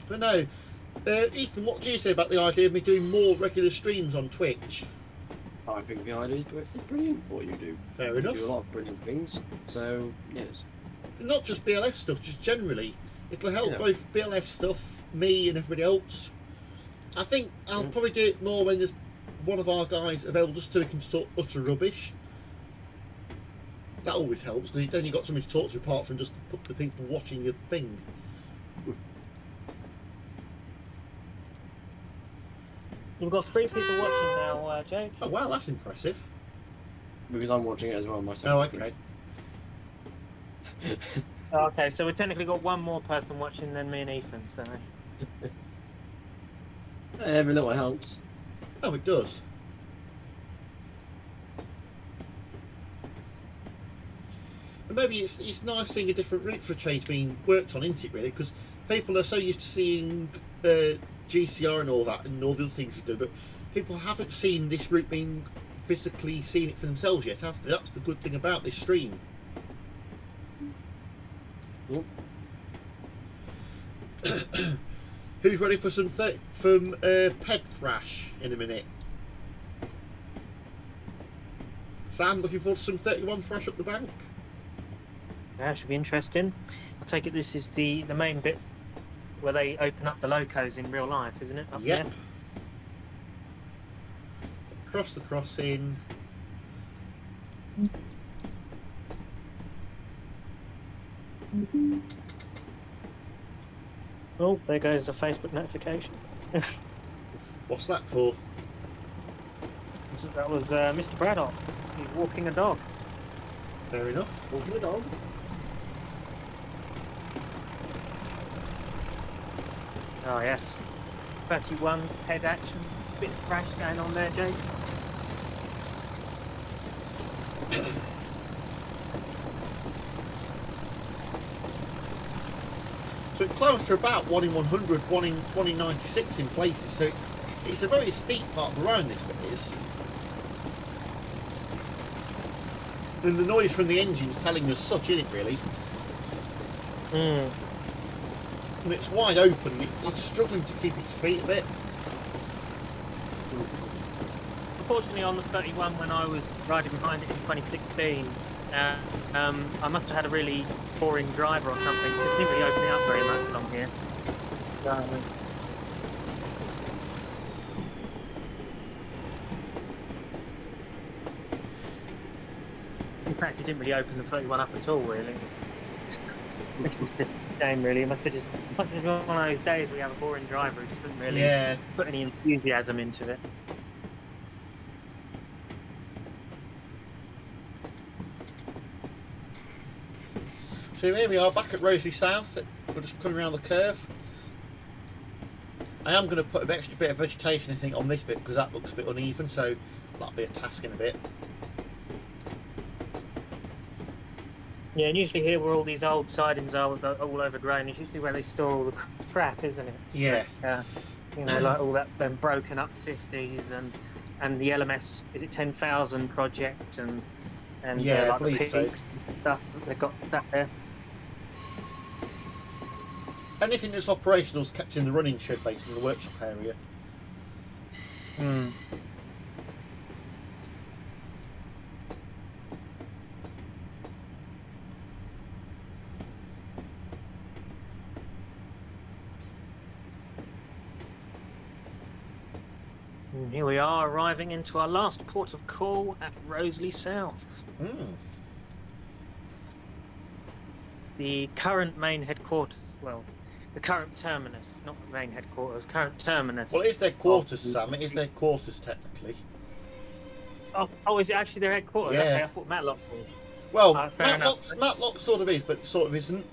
S1: But no, Ethan, what do you say about the idea of me doing more regular streams on Twitch?
S4: I think the idea is brilliant for what you do.
S1: Fair
S4: You
S1: enough.
S4: do a lot of brilliant things. So yes.
S1: Not just BLS stuff, just generally. It'll help
S4: Yeah.
S1: both BLS stuff, me and everybody else. I think I'll probably do it more when there's one of our guys available just so we can talk utter rubbish. That always helps, because then you've got somebody to talk to apart from just the people watching your thing.
S3: You've got 3 people watching now, Jake.
S1: Oh wow, that's impressive.
S4: Because I'm watching it as well myself.
S1: Oh, okay.
S3: Okay, so we've technically got one more person watching than me and Ethan, so...
S4: Every little helps.
S1: Oh, it does. And maybe it's nice seeing a different route for a change being worked on, isn't it, really? Because people are so used to seeing GCR and all that and all the other things we do, but people haven't seen this route being physically seen it for themselves yet, have they? That's the good thing about this stream.
S4: Yep.
S1: Who's ready for some ped thrash in a minute? Sam, looking forward to some 31 thrash up the bank?
S3: Yeah, should be interesting. I take it this is the main bit where they open up the locos in real life, isn't it? Up
S1: Yep.
S3: there?
S1: Across the crossing.
S3: Oh, there goes the Facebook notification.
S1: What's that for?
S3: That was Mr. Braddock. He's walking a dog.
S1: Fair enough.
S4: Walking the dog.
S3: Oh yes. 31 head action. Bit of thrash going on there, Jake.
S1: So it climbs to about 1 in 100, 1 in 96 in places, so it's a very steep part of the round, this bit is. And the noise from the engine's telling us such, isn't it, really?
S3: Mm.
S1: And it's wide open, it's struggling to keep its feet a bit.
S3: Unfortunately, on the 31, when I was riding behind it in 2016, I must have had a really boring driver or something. It didn't really open it up very much along here. In fact, it didn't really open the 31 up at all, really. Shame, really. It must have been one of those days where you have a boring driver who just didn't really put any enthusiasm into it.
S1: So here we are back at Roseley South. We're just coming around the curve. I am going to put an extra bit of vegetation, I think, on this bit because that looks a bit uneven, so that'll be a task in a bit.
S3: Yeah, and usually here where all these old sidings are all overgrown, it's usually where they store all the crap, isn't it?
S1: Yeah.
S3: You know, like all that them broken up 50s and the LMS, is it 10,000 project and
S1: Yeah,
S3: like the
S1: please
S3: pigs and stuff that they've got that there.
S1: Anything that's operational is kept in the running shed base in the workshop area.
S3: And here we are arriving into our last port of call at Roseley South. The current main headquarters, well, the current terminus, not the main headquarters, current terminus.
S1: Well, it is their quarters, Sam. It is their quarters, technically.
S3: Oh, is it actually their headquarters?
S1: Yeah.
S3: Okay, I thought Matlock was.
S1: Well,
S3: Fair enough.
S1: Matlock sort of is, but sort of isn't.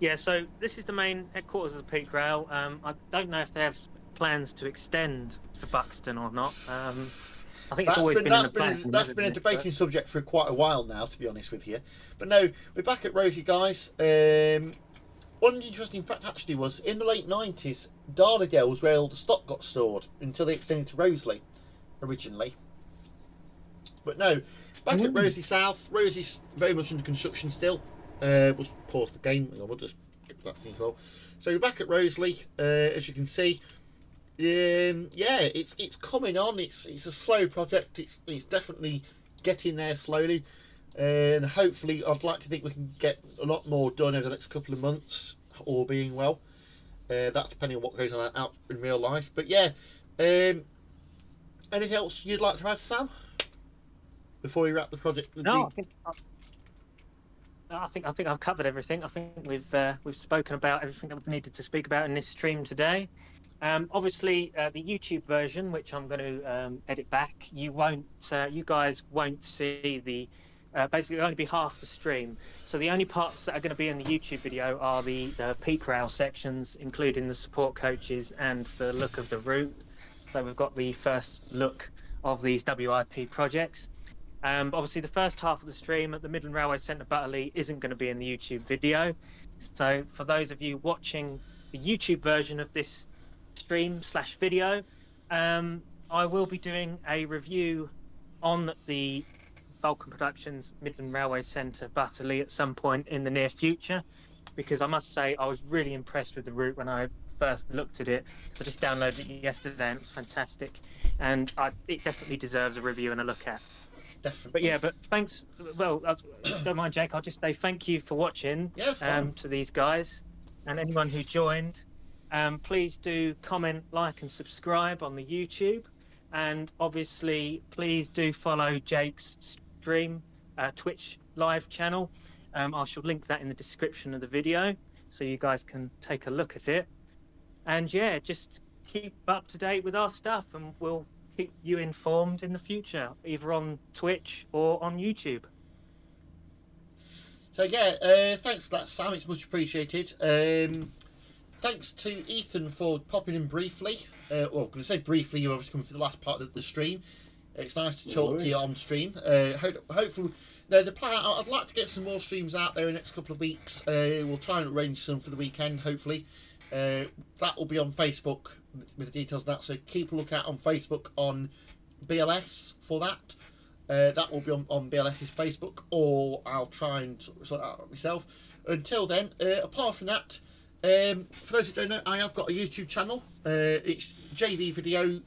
S3: Yeah, so this is the main headquarters of the Peak Rail. I don't know if they have plans to extend to Buxton or not. I think it's always been in the plan.
S1: That's been a debating subject for quite a while now, to be honest with you. But no, we're back at Rosie, guys. One interesting fact actually was, in the late 90s, Darlingale was where all the stock got stored until they extended to Roseley originally. But no, back at Rosie South. Rosie's very much under construction still. We'll pause the game. We'll just get that thing as well. So we're back at Roseley, as you can see. Yeah, it's coming on. It's a slow project. It's definitely getting there slowly, and hopefully, I'd like to think we can get a lot more done over the next couple of months, all being well. That's depending on what goes on out in real life. But yeah, anything else you'd like to add, Sam, before we wrap the project?
S3: No, I think I've covered everything. I think we've spoken about everything that we've needed to speak about in this stream today. Obviously, the YouTube version, which I'm going to edit back, you guys won't see the. Basically, it'll only be half the stream. So the only parts that are going to be in the YouTube video are the peak rail sections, including the support coaches and the look of the route. So we've got the first look of these WIP projects. Obviously, the first half of the stream at the Midland Railway Centre, Butterley, isn't going to be in the YouTube video. So for those of you watching the YouTube version of this stream/video, I will be doing a review on the Vulcan Productions Midland Railway Centre, Butterley, at some point in the near future, because I must say I was really impressed with the route when I first looked at it. So I just downloaded it yesterday and it was fantastic, and it definitely deserves a review and a look at.
S1: Definitely.
S3: But yeah, but thanks. Well, don't mind, Jake. I'll just say thank you for watching.
S1: Yeah,
S3: to these guys and anyone who joined. Please do comment, like, and subscribe on the YouTube, and obviously please do follow Jake's stream, Twitch live channel. I shall link that in the description of the video so you guys can take a look at it. And yeah, just keep up to date with our stuff, and we'll keep you informed in the future, either on Twitch or on YouTube.
S1: So yeah, thanks for that, Sam. It's much appreciated. Thanks to Ethan for popping in briefly. Well, I'm going to say briefly, you're obviously coming for the last part of the stream. It's nice to talk to you on stream. Hopefully, no, the plan. I'd like to get some more streams out there in the next couple of weeks. We'll try and arrange some for the weekend, hopefully. That will be on Facebook with the details of that. So keep a look out on Facebook on BLS for that. That will be on BLS's Facebook, or I'll try and sort it out myself. Until then, apart from that, for those who don't know, I have got a YouTube channel. It's JV Video.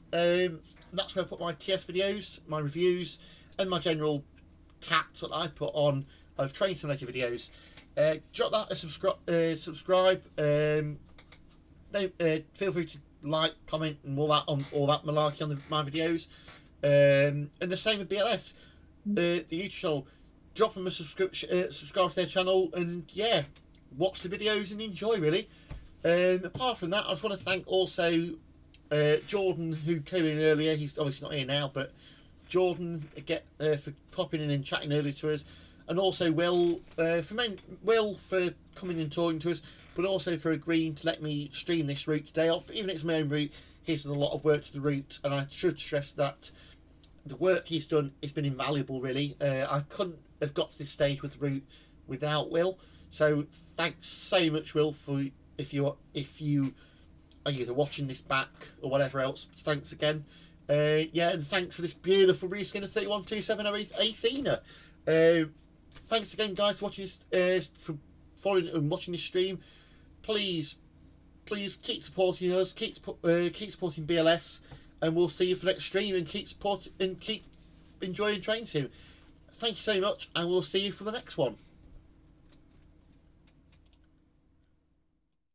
S1: That's where I put my TS videos, my reviews, and my general tats that I put on of train simulator videos. Drop that a subscribe. Feel free to like, comment, and all that malarkey on my videos. And the same with BLS, the YouTube channel. Drop them a subscribe to their channel, and yeah, watch the videos and enjoy, really. Apart from that, I just want to thank also Jordan, who came in earlier. He's obviously not here now, but Jordan for popping in and chatting earlier to us, and also Will for coming and talking to us, but also for agreeing to let me stream this route today off. Even if it's my own route, he's done a lot of work to the route, and I should stress that the work he's done has been invaluable, really. I couldn't have got to this stage with the route without Will. So thanks so much, Will, for if you are either watching this back or whatever else. Thanks again. Yeah, and thanks for this beautiful reskin of 3127 Athena. Thanks again, guys, for watching this, for following and watching this stream. Please keep supporting us. Keep supporting BLS, and we'll see you for the next stream. And keep enjoying train sim. Thank you so much, and we'll see you for the next one.